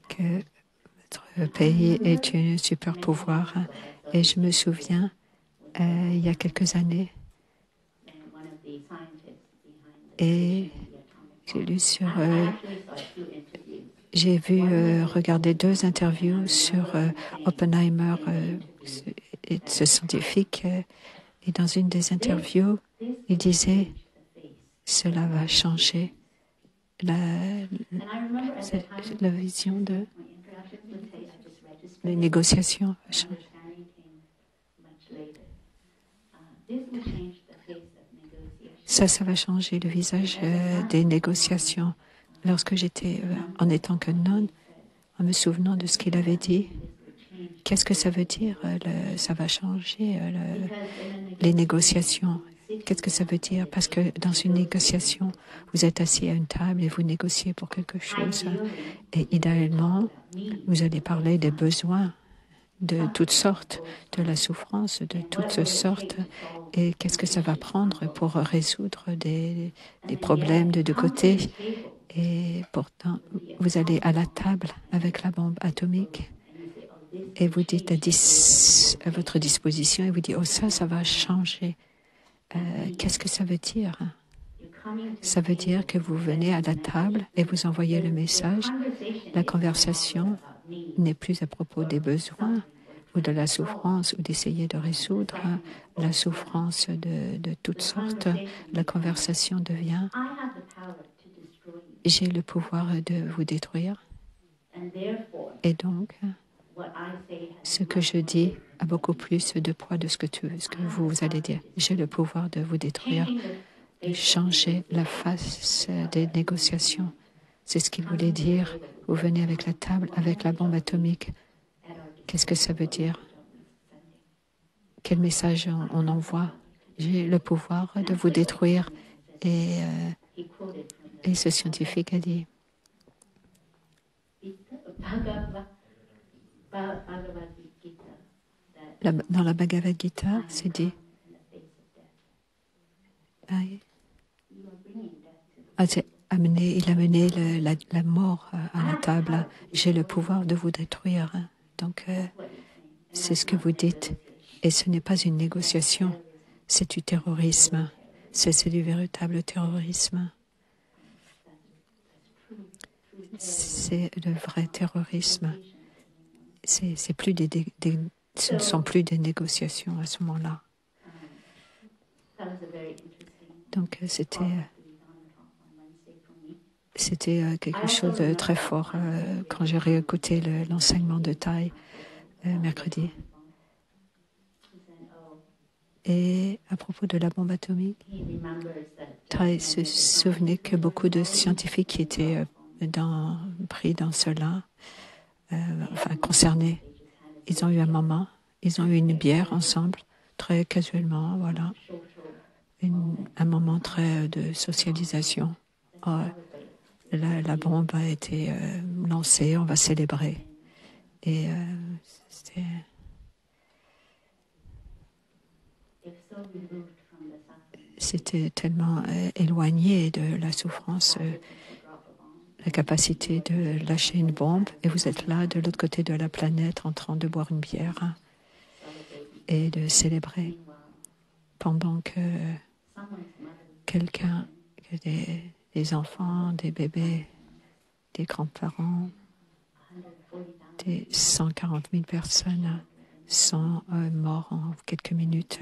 Que notre pays est un super pouvoir. Et je me souviens, il y a quelques années, et j'ai vu regarder 2 interviews sur Oppenheimer, ce scientifique, et dans une des interviews, il disait « Cela va changer la vision de les négociations. » Ça va changer le visage des négociations. Lorsque j'étais, en étant que nonne, en me souvenant de ce qu'il avait dit, qu'est-ce que ça veut dire, ça va changer les négociations? Qu'est-ce que ça veut dire? Parce que dans une négociation, vous êtes assis à une table et vous négociez pour quelque chose. Et idéalement, vous allez parler des besoins de toutes sortes, de la souffrance de toutes sortes. Et qu'est-ce que ça va prendre pour résoudre des problèmes de deux côtés? Et pourtant, vous allez à la table avec la bombe atomique et vous dites à votre disposition et vous dites « Oh, ça va changer. » Qu'est-ce que ça veut dire? Ça veut dire que vous venez à la table et vous envoyez le message. La conversation n'est plus à propos des besoins. ou de la souffrance ou d'essayer de résoudre la souffrance de toutes sortes, la conversation devient « j'ai le pouvoir de vous détruire ». Et donc, ce que je dis a beaucoup plus de poids de ce que vous allez dire. J'ai le pouvoir de vous détruire, de changer la face des négociations. C'est ce qu'il voulait dire. Vous venez avec la table, avec la bombe atomique. Qu'est-ce que ça veut dire? Quel message on envoie? J'ai le pouvoir de vous détruire. Et ce scientifique a dit, dans la Bhagavad Gita, c'est dit, il a mené la mort à la table. J'ai le pouvoir de vous détruire. Donc, c'est ce que vous dites. Et ce n'est pas une négociation, c'est du terrorisme. C'est du véritable terrorisme. C'est le vrai terrorisme. C'est plus ce ne sont plus des négociations à ce moment-là. Donc, c'était quelque chose de très fort quand j'ai réécouté l'enseignement de Thaï mercredi. Et à propos de la bombe atomique, Thaï se souvenait que beaucoup de scientifiques qui étaient pris dans cela, concernés, ils ont eu un moment, ils ont eu une bière ensemble, très casuellement, voilà. Un moment très de socialisation. La bombe a été lancée, on va célébrer. Et c'était tellement éloigné de la souffrance, la capacité de lâcher une bombe, et vous êtes là, de l'autre côté de la planète, en train de boire une bière et de célébrer pendant que quelqu'un, des enfants, des bébés, des grands-parents, des 140 000 personnes sont morts en quelques minutes.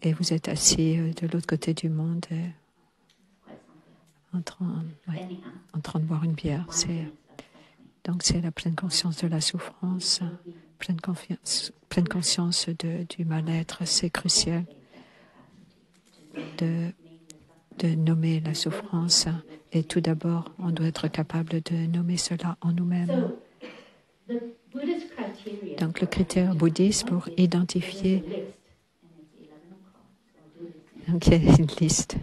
Et vous êtes assis de l'autre côté du monde en train de boire une bière. Donc c'est la pleine conscience de la souffrance, pleine conscience du mal-être. C'est crucial de nommer la souffrance. Et tout d'abord, on doit être capable de nommer cela en nous-mêmes. Donc le critère bouddhiste pour identifier, donc il y a une liste.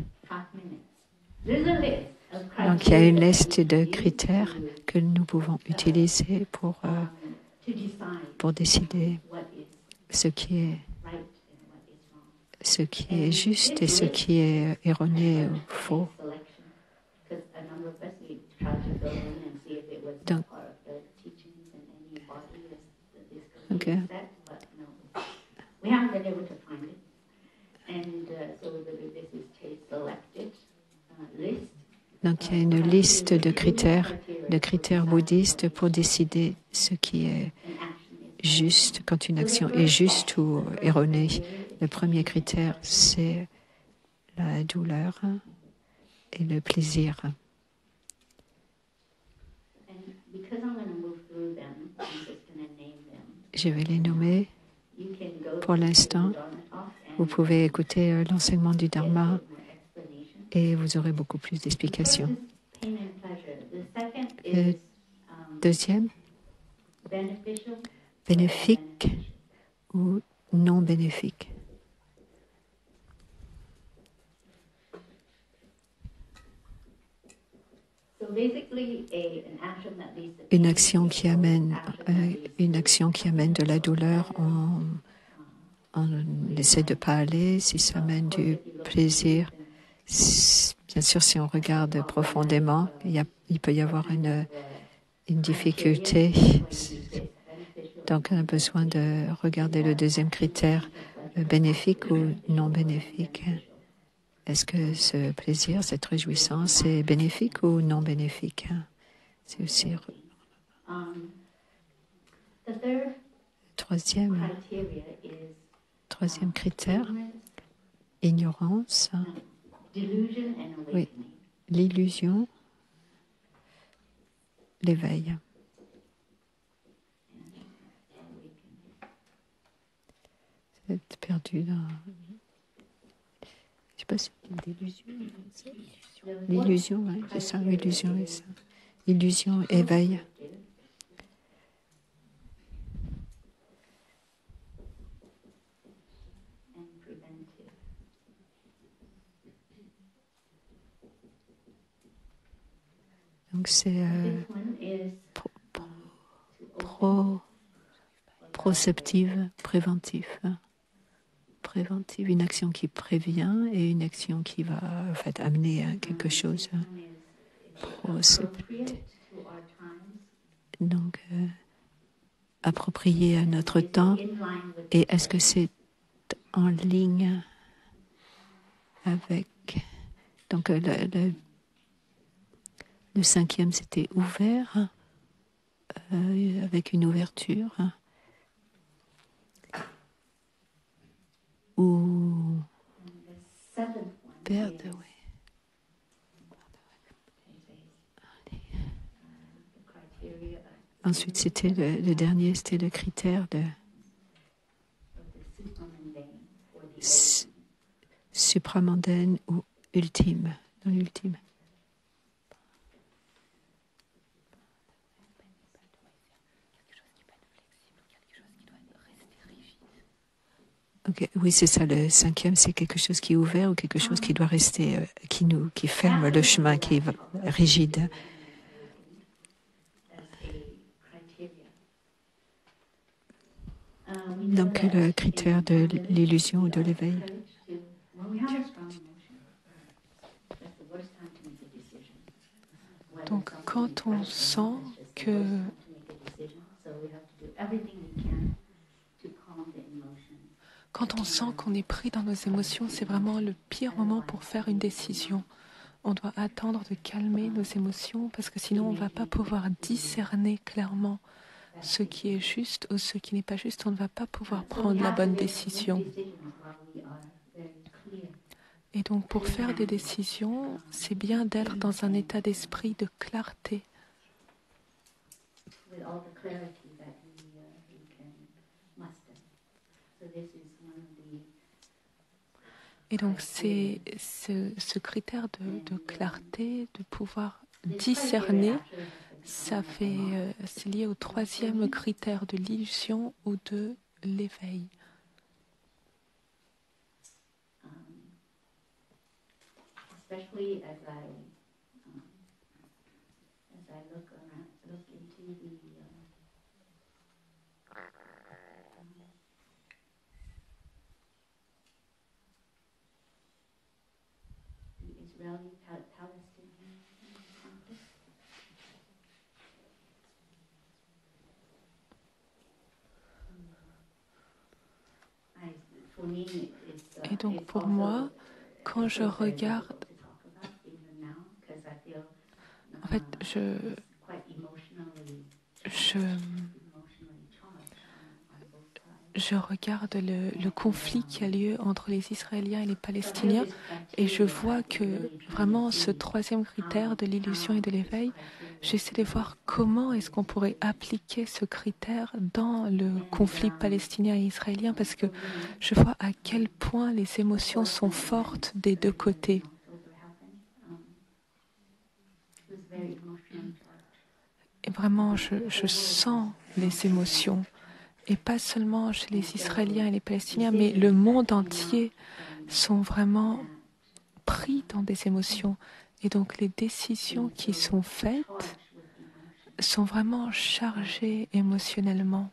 Donc il y a une liste de critères que nous pouvons utiliser pour décider ce qui est juste et ce qui est erroné ou faux. Donc, okay. Donc, il y a une liste de critères bouddhistes pour décider ce qui est juste, quand une action est juste ou erronée. Le premier critère, c'est la douleur et le plaisir. Je vais les nommer. Pour l'instant, vous pouvez écouter l'enseignement du Dharma et vous aurez beaucoup plus d'explications. Le deuxième, bénéfique ou non bénéfique. Une action qui amène de la douleur, on essaie de ne pas aller. Si ça amène du plaisir, bien sûr, si on regarde profondément, il peut y avoir une difficulté. Donc, on a besoin de regarder le deuxième critère, bénéfique ou non bénéfique. Est-ce que ce plaisir, cette réjouissance est bénéfique ou non bénéfique? C'est aussi troisième critère, ignorance, ignorance, delusion, and oui, awakening. l'illusion, l'éveil. Vous êtes perdu dans... Je ne sais pas si c'est l'illusion. L'illusion, oui, c'est ça, l'illusion et ça. Illusion, éveil. And preventive. Donc c'est This one is proceptive, préventif. Préventive, une action qui prévient et une action qui va en fait amener à quelque chose. Proceptive. to our times, Donc approprié à notre temps. in line with Et est-ce que c'est en ligne avec... Donc le cinquième, c'était ouvert, avec une ouverture. Ou the seventh one perdre, is oui. the criteria Ensuite, c'était le dernier, c'était le critère de of the supramundane or the s- supramondaine ou ultime, dans l'ultime. Ok, oui, c'est ça. Le cinquième, c'est quelque chose qui est ouvert ou quelque chose qui doit rester, qui ferme le chemin, qui est rigide. as a criteria. We know Donc, that le critère de l'illusion ou de l'éveil. when we have a strong emotion, that's the worst time to make a decision. Whether Donc, something quand is on right or sent wrong, it's just the que worst time to make a decision. So we have to do everything we can to calm the emotion. Quand on sent qu'on est pris dans nos émotions, c'est vraiment le pire moment pour faire une décision. On doit attendre de calmer nos émotions parce que sinon on ne va pas pouvoir discerner clairement ce qui est juste ou ce qui n'est pas juste. On ne va pas pouvoir prendre la bonne décision. Et donc pour faire des décisions, c'est bien d'être dans un état d'esprit de clarté. With all the clarity that we can muster. So this is one of the Et donc c'est ce critère de clarté, de pouvoir discerner, c'est lié au troisième critère de l'illusion ou de l'éveil. especially as I look into the Israeli-Palestinian conflict. For me, Et donc pour moi, quand je regarde, en fait, je regarde le conflit qui a lieu entre les Israéliens et les Palestiniens et je vois que vraiment ce troisième critère de l'illusion et de l'éveil, j'essaie de voir comment est-ce qu'on pourrait appliquer ce critère dans le conflit palestinien et israélien parce que je vois à quel point les émotions sont fortes des deux côtés. Et vraiment, je sens les émotions. Et pas seulement chez les Israéliens et les Palestiniens, mais le monde entier sont vraiment pris dans des émotions. Et donc les décisions qui sont faites sont vraiment chargées émotionnellement.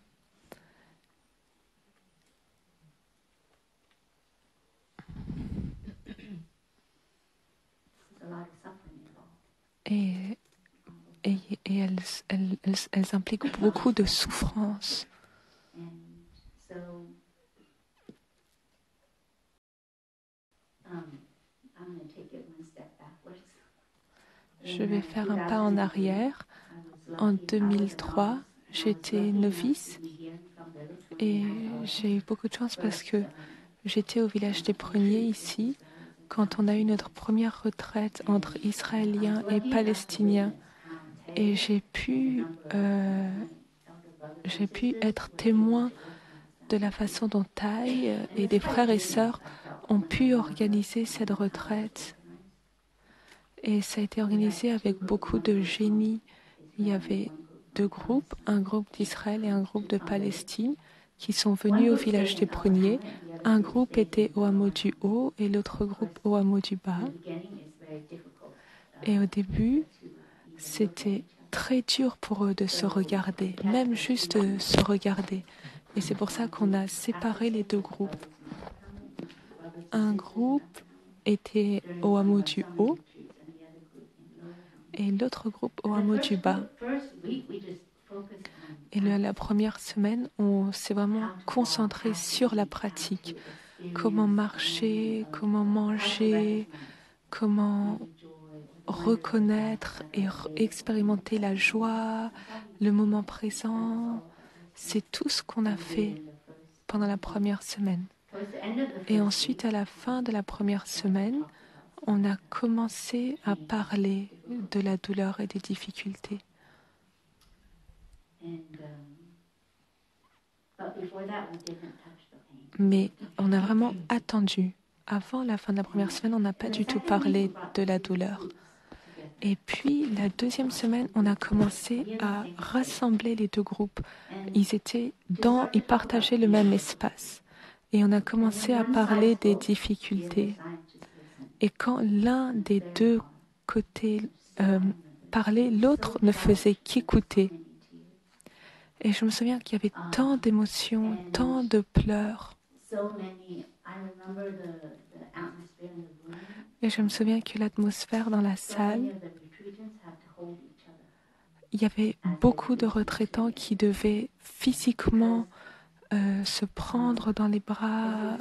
Et elles impliquent beaucoup de souffrance. Je vais faire un pas en arrière. En 2003, j'étais novice Et j'ai eu beaucoup de chance parce que j'étais au village des Pruniers ici quand on a eu notre première retraite entre Israéliens et Palestiniens. Et j'ai pu être témoin de la façon dont Thaï et des frères et sœurs ont pu organiser cette retraite. Et ça a été organisé avec beaucoup de génie. Il y avait deux groupes, un groupe d'Israël et un groupe de Palestine, qui sont venus au village des Pruniers. Un groupe était au hameau du Haut et l'autre groupe au hameau du Bas. Et au début, c'était très dur pour eux de se regarder, même juste de se regarder. Et c'est pour ça qu'on a séparé les deux groupes. Un groupe était au hameau du Haut et l'autre groupe au hameau du Bas. Et la première semaine, on s'est vraiment concentré sur la pratique. Comment marcher, comment manger, comment reconnaître et expérimenter la joie, le moment présent. C'est tout ce qu'on a fait pendant la première semaine. Et ensuite, à la fin de la première semaine, on a commencé à parler de la douleur et des difficultés. Mais on a vraiment attendu. Avant la fin de la première semaine, on n'a pas du tout parlé de la douleur. Et puis, la deuxième semaine, on a commencé à rassembler les deux groupes. Ils partageaient le même espace. Et on a commencé à parler des difficultés. Et quand l'un des deux côtés parlait, l'autre ne faisait qu'écouter. Et je me souviens qu'il y avait tant d'émotions, tant de pleurs. Et je me souviens que l'atmosphère dans la salle, il y avait beaucoup de retraitants qui devaient physiquement se prendre dans les bras,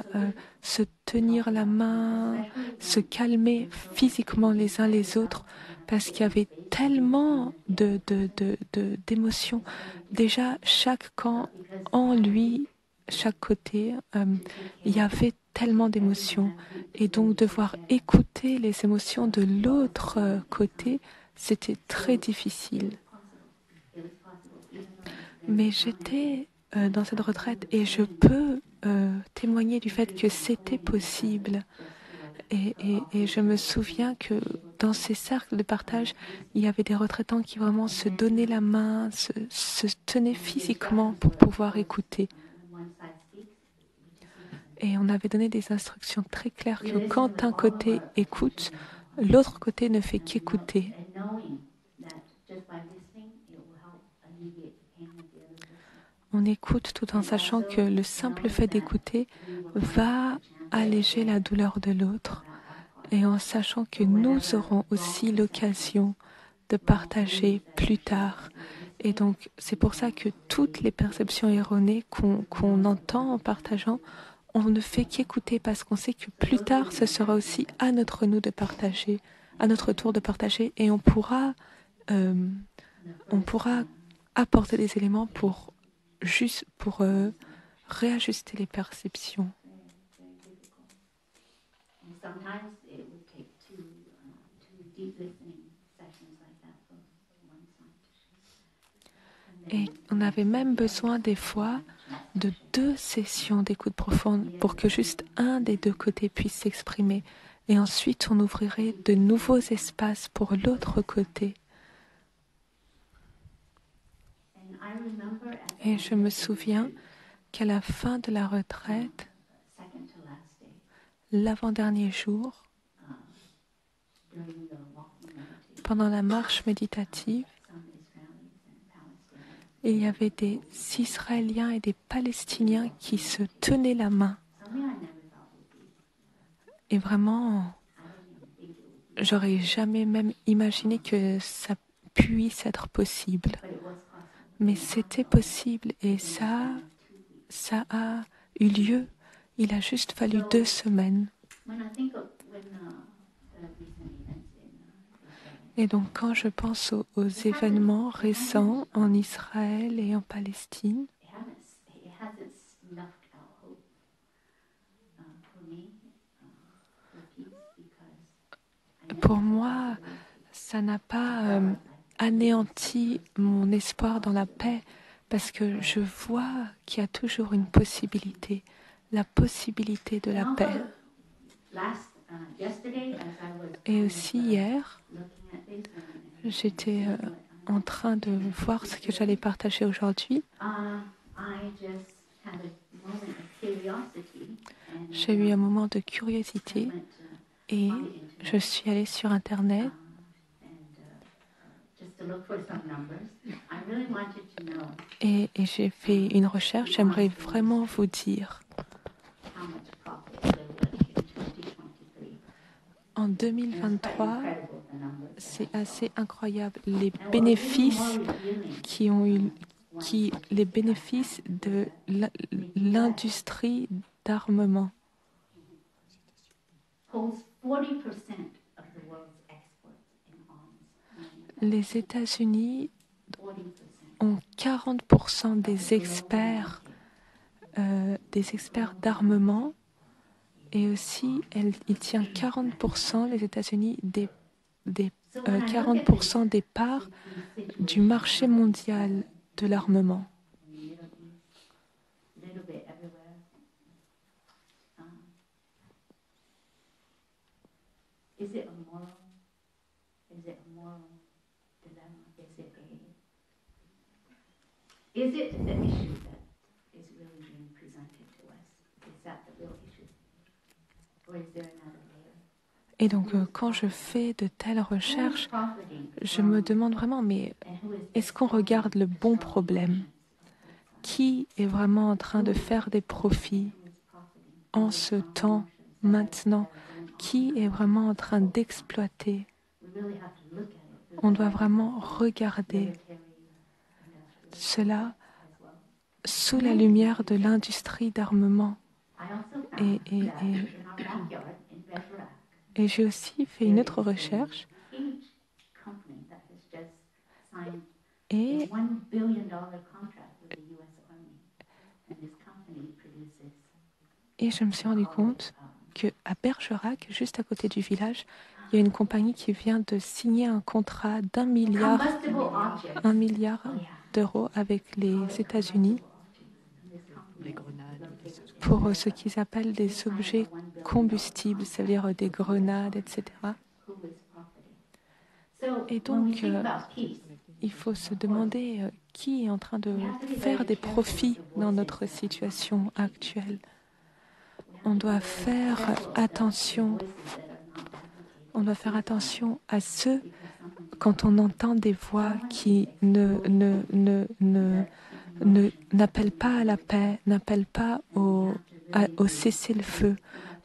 se tenir la main, se calmer physiquement les uns les autres, parce qu'il y avait tellement d'émotions. Déjà, chaque camp, en lui, chaque côté, il y avait tellement d'émotions. Et donc, devoir écouter les émotions de l'autre côté, c'était très difficile. Mais j'étais dans cette retraite et je peux témoigner du fait que c'était possible. Et je me souviens que dans ces cercles de partage, il y avait des retraitants qui vraiment se donnaient la main, se tenaient physiquement pour pouvoir écouter. Et on avait donné des instructions très claires que quand un côté écoute, l'autre côté ne fait qu'écouter. On écoute tout en sachant que le simple fait d'écouter va alléger la douleur de l'autre et en sachant que nous aurons aussi l'occasion de partager plus tard. Et donc, c'est pour ça que toutes les perceptions erronées qu'on entend en partageant, on ne fait qu'écouter parce qu'on sait que plus tard, ce sera aussi à notre tour de partager et on pourra apporter des éléments pour réajuster les perceptions. Et on avait même besoin des fois de 2 sessions d'écoute profonde pour que juste un des deux côtés puisse s'exprimer. Et ensuite, on ouvrirait de nouveaux espaces pour l'autre côté. Et je me souviens qu'à la fin de la retraite, l'avant-dernier jour, pendant la marche méditative, il y avait des Israéliens et des Palestiniens qui se tenaient la main. Et vraiment, j'aurais jamais même imaginé que ça puisse être possible. Mais c'était possible et ça a eu lieu. Il a juste fallu 2 semaines. Et donc, quand je pense aux événements récents en Israël et en Palestine, snuffed out hope for me, for peace, because I know Pour it's a moi, possibility. ça n'a pas anéanti mon espoir dans la paix parce que je vois qu'il y a toujours une possibilité, la possibilité de la And paix. also, yesterday, as I was Et aussi hier, looking at this j'étais seeing what en train de voir ce que j'allais partager aujourd'hui. I just had a moment of curiosity, and J'ai eu un moment de I curiosité went et on the internet, je suis allée sur Internet just to look for some numbers. I really wanted to know et j'ai fait une recherche. J'aimerais vraiment vous dire, how much profit there was in 2023. en And it's quite 2023, incredible the numbers. c'est assez incroyable les And what was even bénéfices more revealing qui ont eu, les bénéfices de l'industrie d'armement. holds 40% of the world's exports in arms. Les États-Unis 40%. ont 40% des experts d'armement et aussi il tient 40% les États-Unis des 40% des parts du marché mondial de l'armement. Little bit everywhere. Is it a moral? Is it a moral dilemma? Is it the issue that is really being presented to us? Is that the real issue? Or is there another layer? Et donc quand je fais de telles recherches, je me demande vraiment, mais est-ce qu'on regarde le bon problème? Qui est vraiment en train de faire des profits en ce temps, maintenant? Qui est vraiment en train d'exploiter? On doit vraiment regarder cela sous la lumière de l'industrie d'armement. Et j'ai aussi fait une autre recherche et je me suis rendu compte qu'à Bergerac, juste à côté du village, il y a une compagnie qui vient de signer un contrat d'1 milliard d'euros avec les États-Unis pour ce qu'ils appellent des objets combustibles, c'est-à-dire des grenades, etc. Et donc, il faut se demander qui est en train de faire des profits dans notre situation actuelle. On doit faire attention. On doit faire attention à ceux, quand on entend des voix qui n'appellent pas à la paix, n'appellent pas au cessez-le-feu,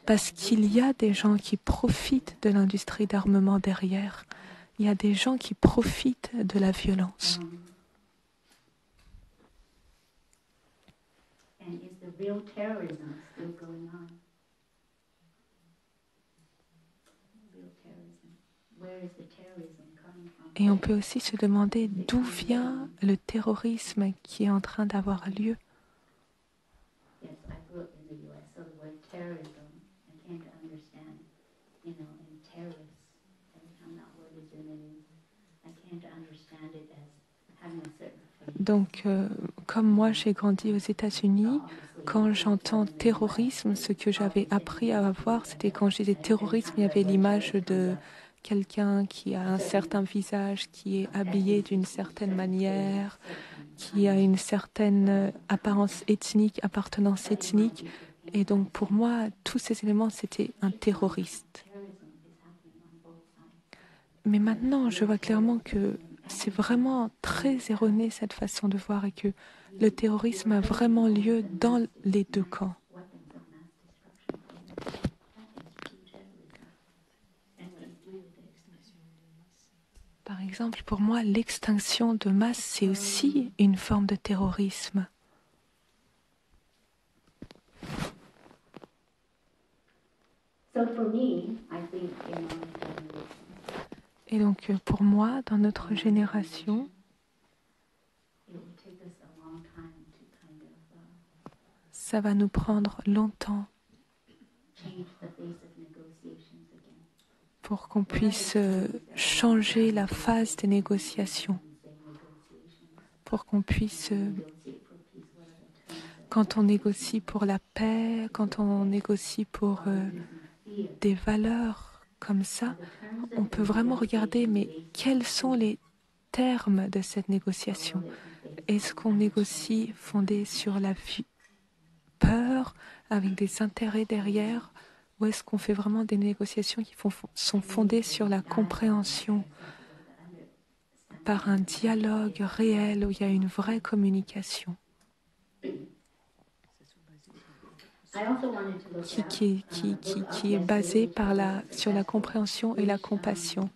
parce qu'il y a des gens qui profitent de l'industrie d'armement derrière. Il y a des gens qui profitent de la violence. Et on peut aussi se demander d'où vient le terrorisme qui est en train d'avoir lieu. Donc, comme moi, j'ai grandi aux États-Unis, quand j'entends terrorisme, ce que j'avais appris à avoir, c'était quand je disais terrorisme, il y avait l'image de quelqu'un qui a un certain visage, qui est habillé d'une certaine manière, qui a une certaine apparence ethnique, appartenance ethnique. Et donc, pour moi, tous ces éléments, c'était un terroriste. Mais maintenant, je vois clairement que c'est vraiment très erroné cette façon de voir et que le terrorisme a vraiment lieu dans les deux camps. Par exemple, pour moi, l'extinction de masse, c'est aussi une forme de terrorisme. Et donc, pour moi, dans notre génération, ça va nous prendre longtemps pour qu'on puisse changer la phase des négociations, pour qu'on puisse, quand on négocie pour la paix, quand on négocie pour des valeurs comme ça, on peut vraiment regarder, mais quels sont les termes de cette négociation? Est-ce qu'on négocie fondé sur la peur, avec des intérêts derrière, ou est-ce qu'on fait vraiment des négociations qui sont fondées sur la compréhension, par un dialogue réel où il y a une vraie communication qui est basée sur la compréhension et la compassion.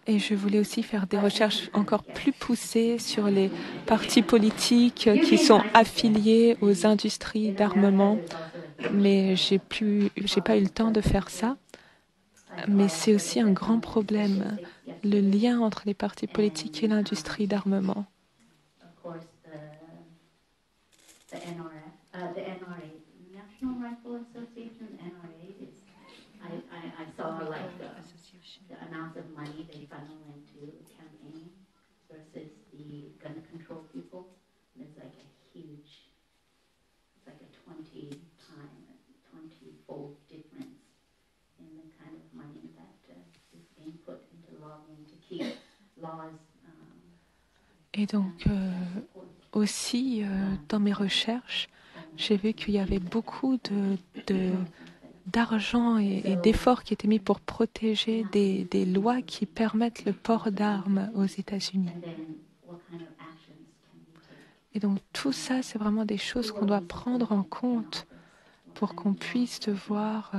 Et je voulais aussi faire des recherches encore plus poussées sur les partis politiques qui sont affiliés aux industries d'armement, mais j'ai pas eu le temps de faire ça. Mais c'est aussi un grand problème, le lien entre les partis politiques et l'industrie d'armement. The amount of money they funnel into campaigning versus the gun control people. There's like a huge, it's like a 20-fold difference in the kind of money that is being put into lobbying to keep laws. Et donc, aussi, dans mes recherches, j'ai vu qu'il y avait beaucoup d'argent et d'efforts qui étaient mis pour protéger des lois qui permettent le port d'armes aux États-Unis. Et donc tout ça, c'est vraiment des choses qu'on doit prendre en compte pour qu'on puisse voir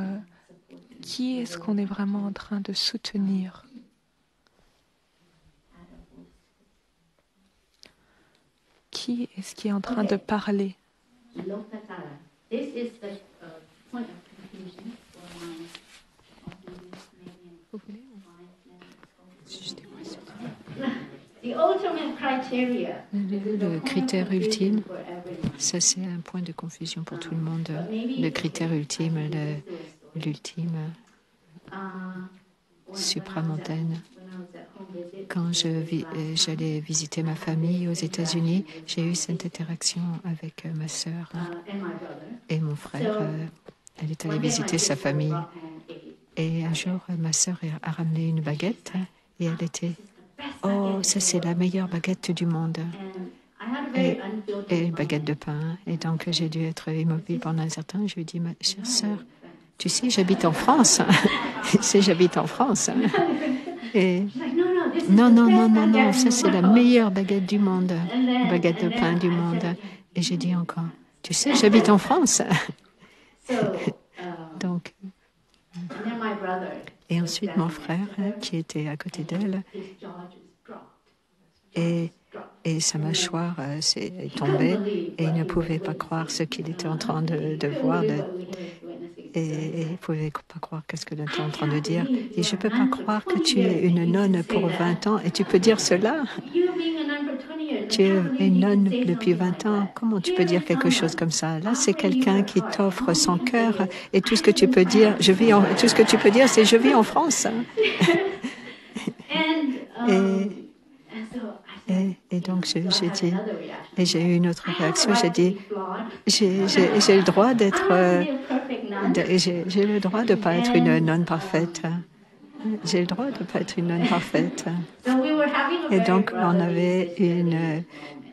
qui est-ce qu'on est vraiment en train de soutenir. Qui est-ce qui est en train de parler? Le critère ultime, ça c'est un point de confusion pour tout le monde. Le critère ultime, l'ultime supramontaine. Quand j'allais visiter ma famille aux États-Unis, j'ai eu cette interaction avec ma sœur et mon frère. Elle est allée visiter sa famille. Et un jour, ma sœur a ramené une baguette et elle était « Oh, ça c'est la meilleure baguette du monde !» et une baguette de pain. Et donc, j'ai dû être immobile pendant un certain temps. Je lui ai dit « Ma chère sœur, tu sais, j'habite en France. » Tu sais, j'habite en France. Et non, ça c'est la meilleure baguette du monde, baguette de pain du monde. Et j'ai dit encore, tu sais, j'habite en France. Donc, et ensuite mon frère, qui était à côté d'elle, et sa mâchoire est tombée, et il ne pouvait pas croire ce qu'il était en train de voir. Et il ne pouvait pas croire qu'est-ce que tu es en train de dire. Et je ne peux pas croire que tu es une nonne pour 20 ans et tu peux dire cela. Tu es une nonne depuis 20 ans. Comment tu peux dire quelque chose comme ça? Là, c'est quelqu'un qui t'offre son cœur et tout ce que tu peux dire, tout ce que tu peux dire, c'est je vis en France. Et donc, j'ai dit, et j'ai eu une autre réaction, j'ai dit, j'ai le droit d'être, j'ai le droit de ne pas être une nonne parfaite. J'ai le droit de ne pas être une nonne parfaite. Et donc, on avait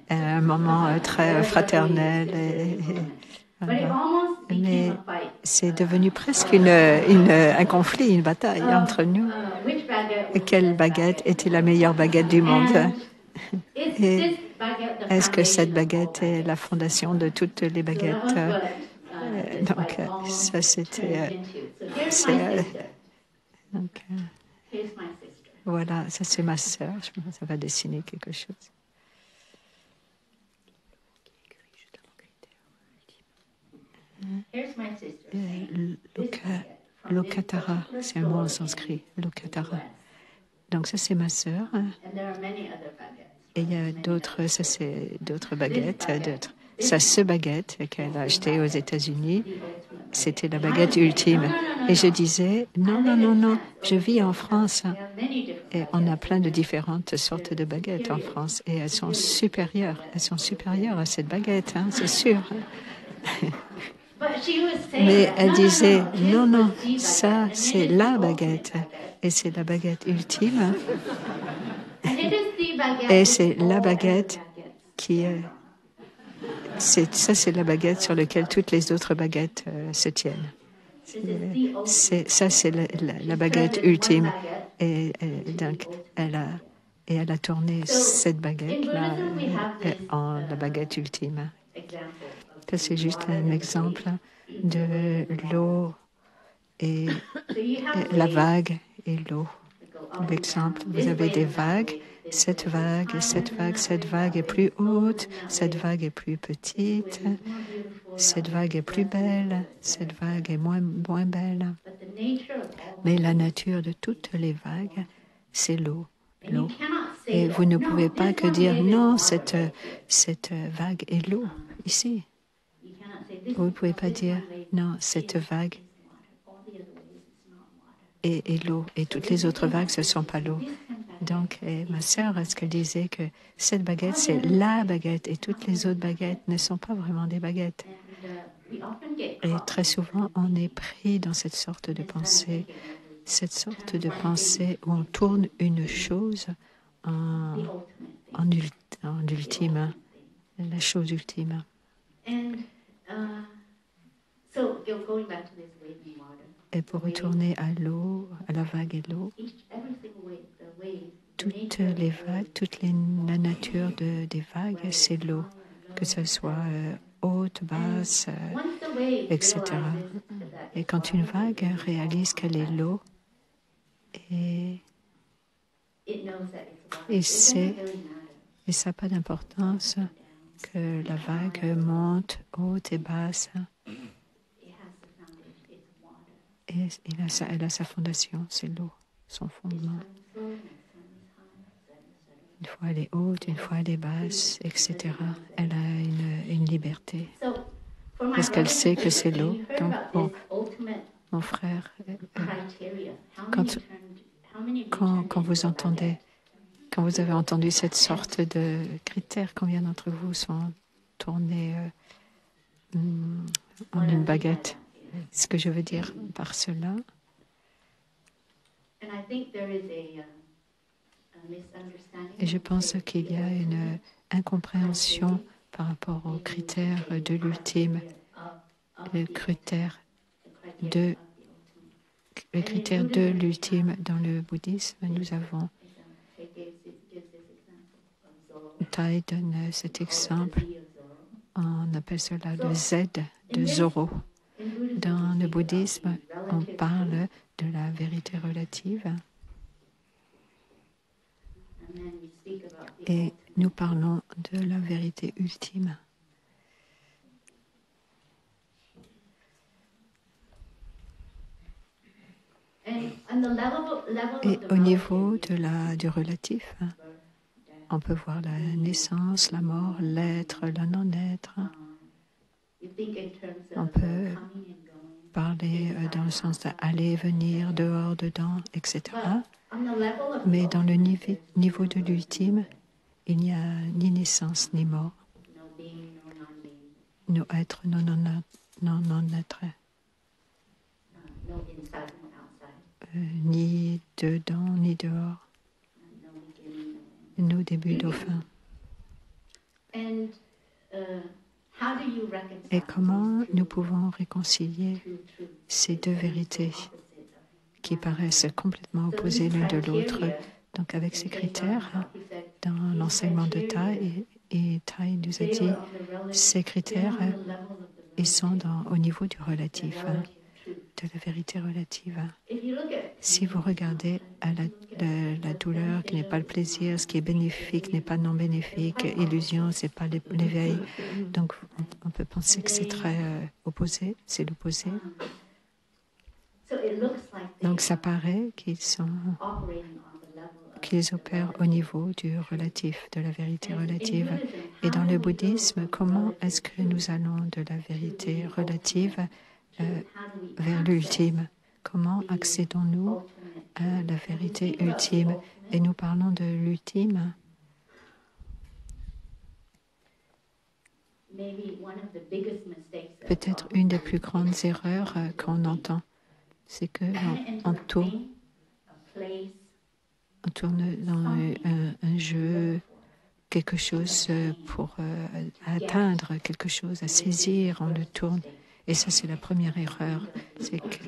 un moment très fraternel. Voilà. Mais c'est devenu presque un conflit, une bataille entre nous. Et quelle baguette était la meilleure baguette du monde? Et est-ce que cette baguette est la fondation de toutes les baguettes? Donc, ça, c'était... voilà, ça, c'est ma sœur. Je pense que ça va dessiner quelque chose. Lokatara, c'est un mot en sanskrit, Lokatara. Donc ça, c'est ma sœur. Et il y a d'autres, ça c'est d'autres baguettes, Ça, ce baguette qu'elle a acheté aux États-Unis, c'était la baguette ultime. Et je disais, non, je vis en France. Et on a plein de différentes sortes de baguettes en France. Et elles sont supérieures à cette baguette, hein, c'est sûr. Mais elle disait, non, ça c'est la baguette. Et c'est la baguette ultime. Et c'est la baguette qui est... c'est la baguette sur laquelle toutes les autres baguettes se tiennent. C'est la baguette ultime. Et donc, elle a tourné cette baguette-là en la baguette ultime. Ça, c'est juste un exemple de l'eau et la vague et l'eau. L'exemple, vous avez des vagues. Cette vague est plus haute, cette vague est plus petite, cette vague est plus belle, cette vague est moins belle. Mais la nature de toutes les vagues, c'est l'eau. Et vous ne pouvez pas que dire non, cette vague est l'eau, ici. Vous ne pouvez pas dire non, cette vague est l'eau, et toutes les autres vagues, ce ne sont pas l'eau. Donc, ma sœur, ce qu'elle disait, que cette baguette, c'est la baguette, et toutes les autres baguettes ne sont pas vraiment des baguettes. Et très souvent, on est pris dans cette sorte de pensée où on tourne une chose en ultime, la chose ultime. Et pour retourner à l'eau, à la vague et l'eau, toutes les vagues, la nature des vagues, c'est l'eau, que ce soit haute, basse, etc. Et quand une vague réalise qu'elle est l'eau, et ça n'a pas d'importance que la vague monte, haute et basse. Et elle a sa fondation, c'est l'eau, son fondement. Une fois elle est haute, une fois elle est basse, etc. Elle a une liberté. Parce qu'elle sait que c'est l'eau. Donc, mon frère, quand vous avez entendu cette sorte de critères, combien d'entre vous sont tournés en une baguette? Ce que je veux dire par cela, et je pense qu'il y a une incompréhension par rapport aux critères de l'ultime, le critère de l'ultime dans le bouddhisme. Nous avons, Thai donne cet exemple, on appelle cela le Z de Zoro. Dans le bouddhisme, on parle de la vérité relative et nous parlons de la vérité ultime. Et au niveau du relatif, on peut voir la naissance, la mort, l'être, le non-être. On peut parler dans le sens d'aller, venir, dehors, dedans, etc. Mais dans le niveau de l'ultime, il n'y a ni naissance ni mort. No être, non non-être. Ni dedans, ni dehors. Nos débuts de fin. Et comment nous pouvons réconcilier ces deux vérités qui paraissent complètement opposées l'une de l'autre? Donc avec ces critères, dans l'enseignement de Thai, et Thai nous a dit, ces critères, ils sont au niveau du relatif, de la vérité relative. Si vous regardez à la douleur qui n'est pas le plaisir, ce qui est bénéfique n'est pas non bénéfique, illusion, c'est pas l'éveil. Donc on peut penser que c'est très opposé, c'est l'opposé. Donc ça paraît qu'ils opèrent au niveau du relatif, de la vérité relative. Et dans le bouddhisme, comment est-ce que nous allons de la vérité relative vers l'ultime? Comment accédons-nous à la vérité ultime? Et nous parlons de l'ultime. Peut-être une des plus grandes erreurs qu'on entend, c'est qu'on tourne dans un jeu, quelque chose pour atteindre quelque chose, à saisir, on le tourne. Et ça, c'est la première erreur. C'est que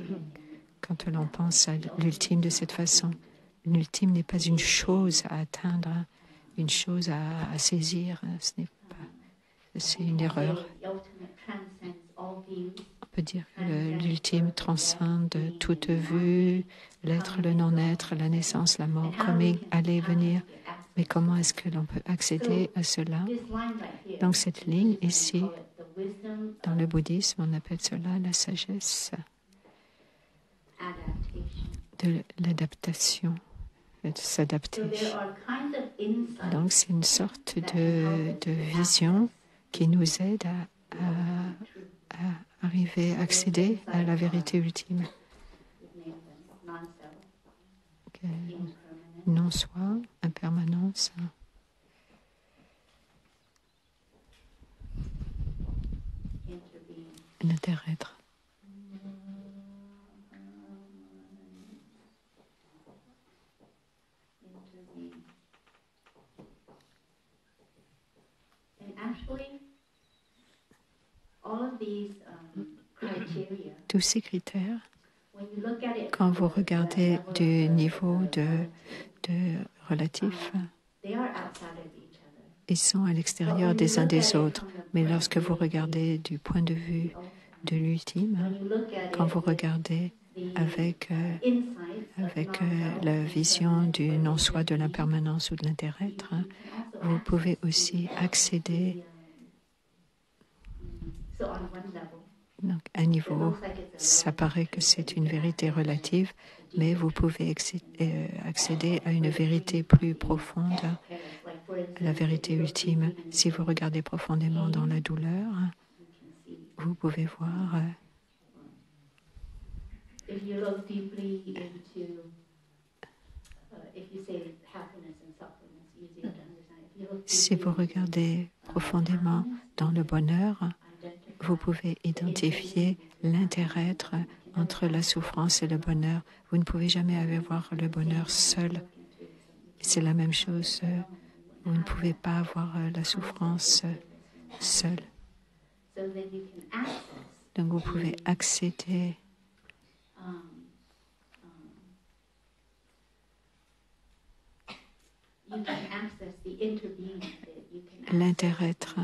quand l'on pense à l'ultime de cette façon, l'ultime n'est pas une chose à atteindre, une chose à saisir. Ce n'est pas. C'est une erreur. On peut dire que l'ultime transcende toute vue, l'être, le non-être, la naissance, la mort, coming, aller, venir. Mais comment est-ce que l'on peut accéder à cela? Donc cette ligne ici, dans le bouddhisme, on appelle cela la sagesse de l'adaptation, de s'adapter. Donc c'est une sorte de vision qui nous aide à arriver, à accéder à la vérité ultime. Non-soi, impermanence. L'inter-être. Tous ces critères, quand vous regardez du niveau de relatif, ils sont à l'extérieur des uns des autres. Mais lorsque vous regardez du point de vue de l'ultime, quand vous regardez avec la vision du non-soi, de l'impermanence ou de l'inter-être, vous pouvez aussi accéder donc, à un niveau. Ça paraît que c'est une vérité relative, mais vous pouvez accéder à une vérité plus profonde, à la vérité ultime. Si vous regardez profondément dans la douleur, vous pouvez voir. Si vous regardez profondément dans le bonheur, vous pouvez identifier l'inter-être entre la souffrance et le bonheur. Vous ne pouvez jamais avoir le bonheur seul. C'est la même chose. Vous ne pouvez pas avoir la souffrance seul. Donc vous pouvez accéder l'inter-être,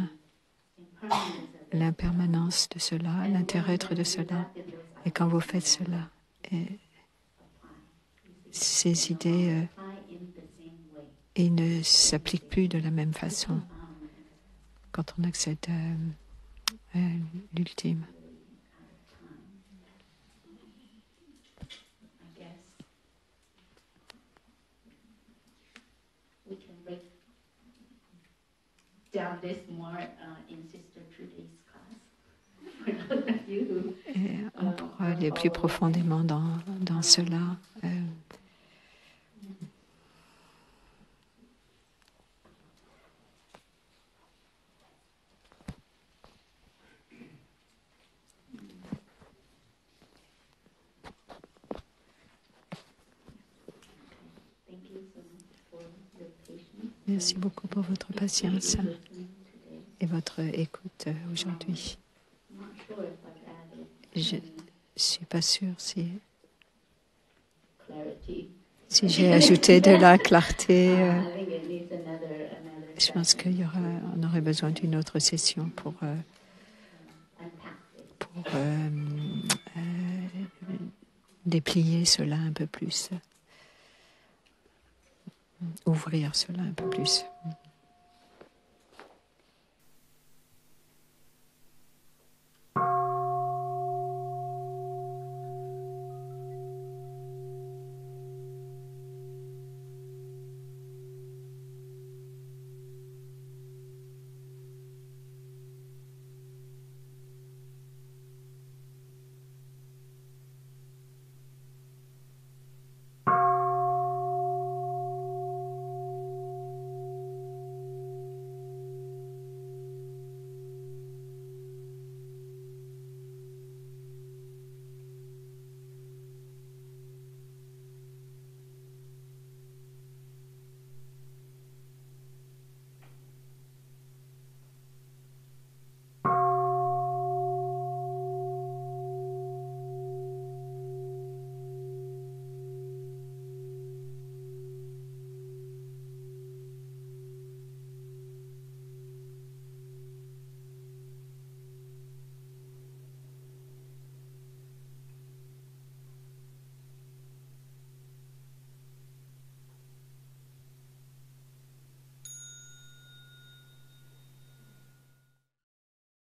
l'impermanence de cela, l'inter-être de cela. Et quand vous faites cela, ces idées ils ne s'appliquent plus de la même façon quand on accède à l'ultime. Et on pourra aller plus profondément dans cela. Merci beaucoup pour votre patience et votre écoute aujourd'hui. Je ne suis pas sûre si j'ai ajouté de la clarté. Je pense qu'on aurait besoin d'une autre session pour déplier cela un peu plus, ouvrir cela un peu plus.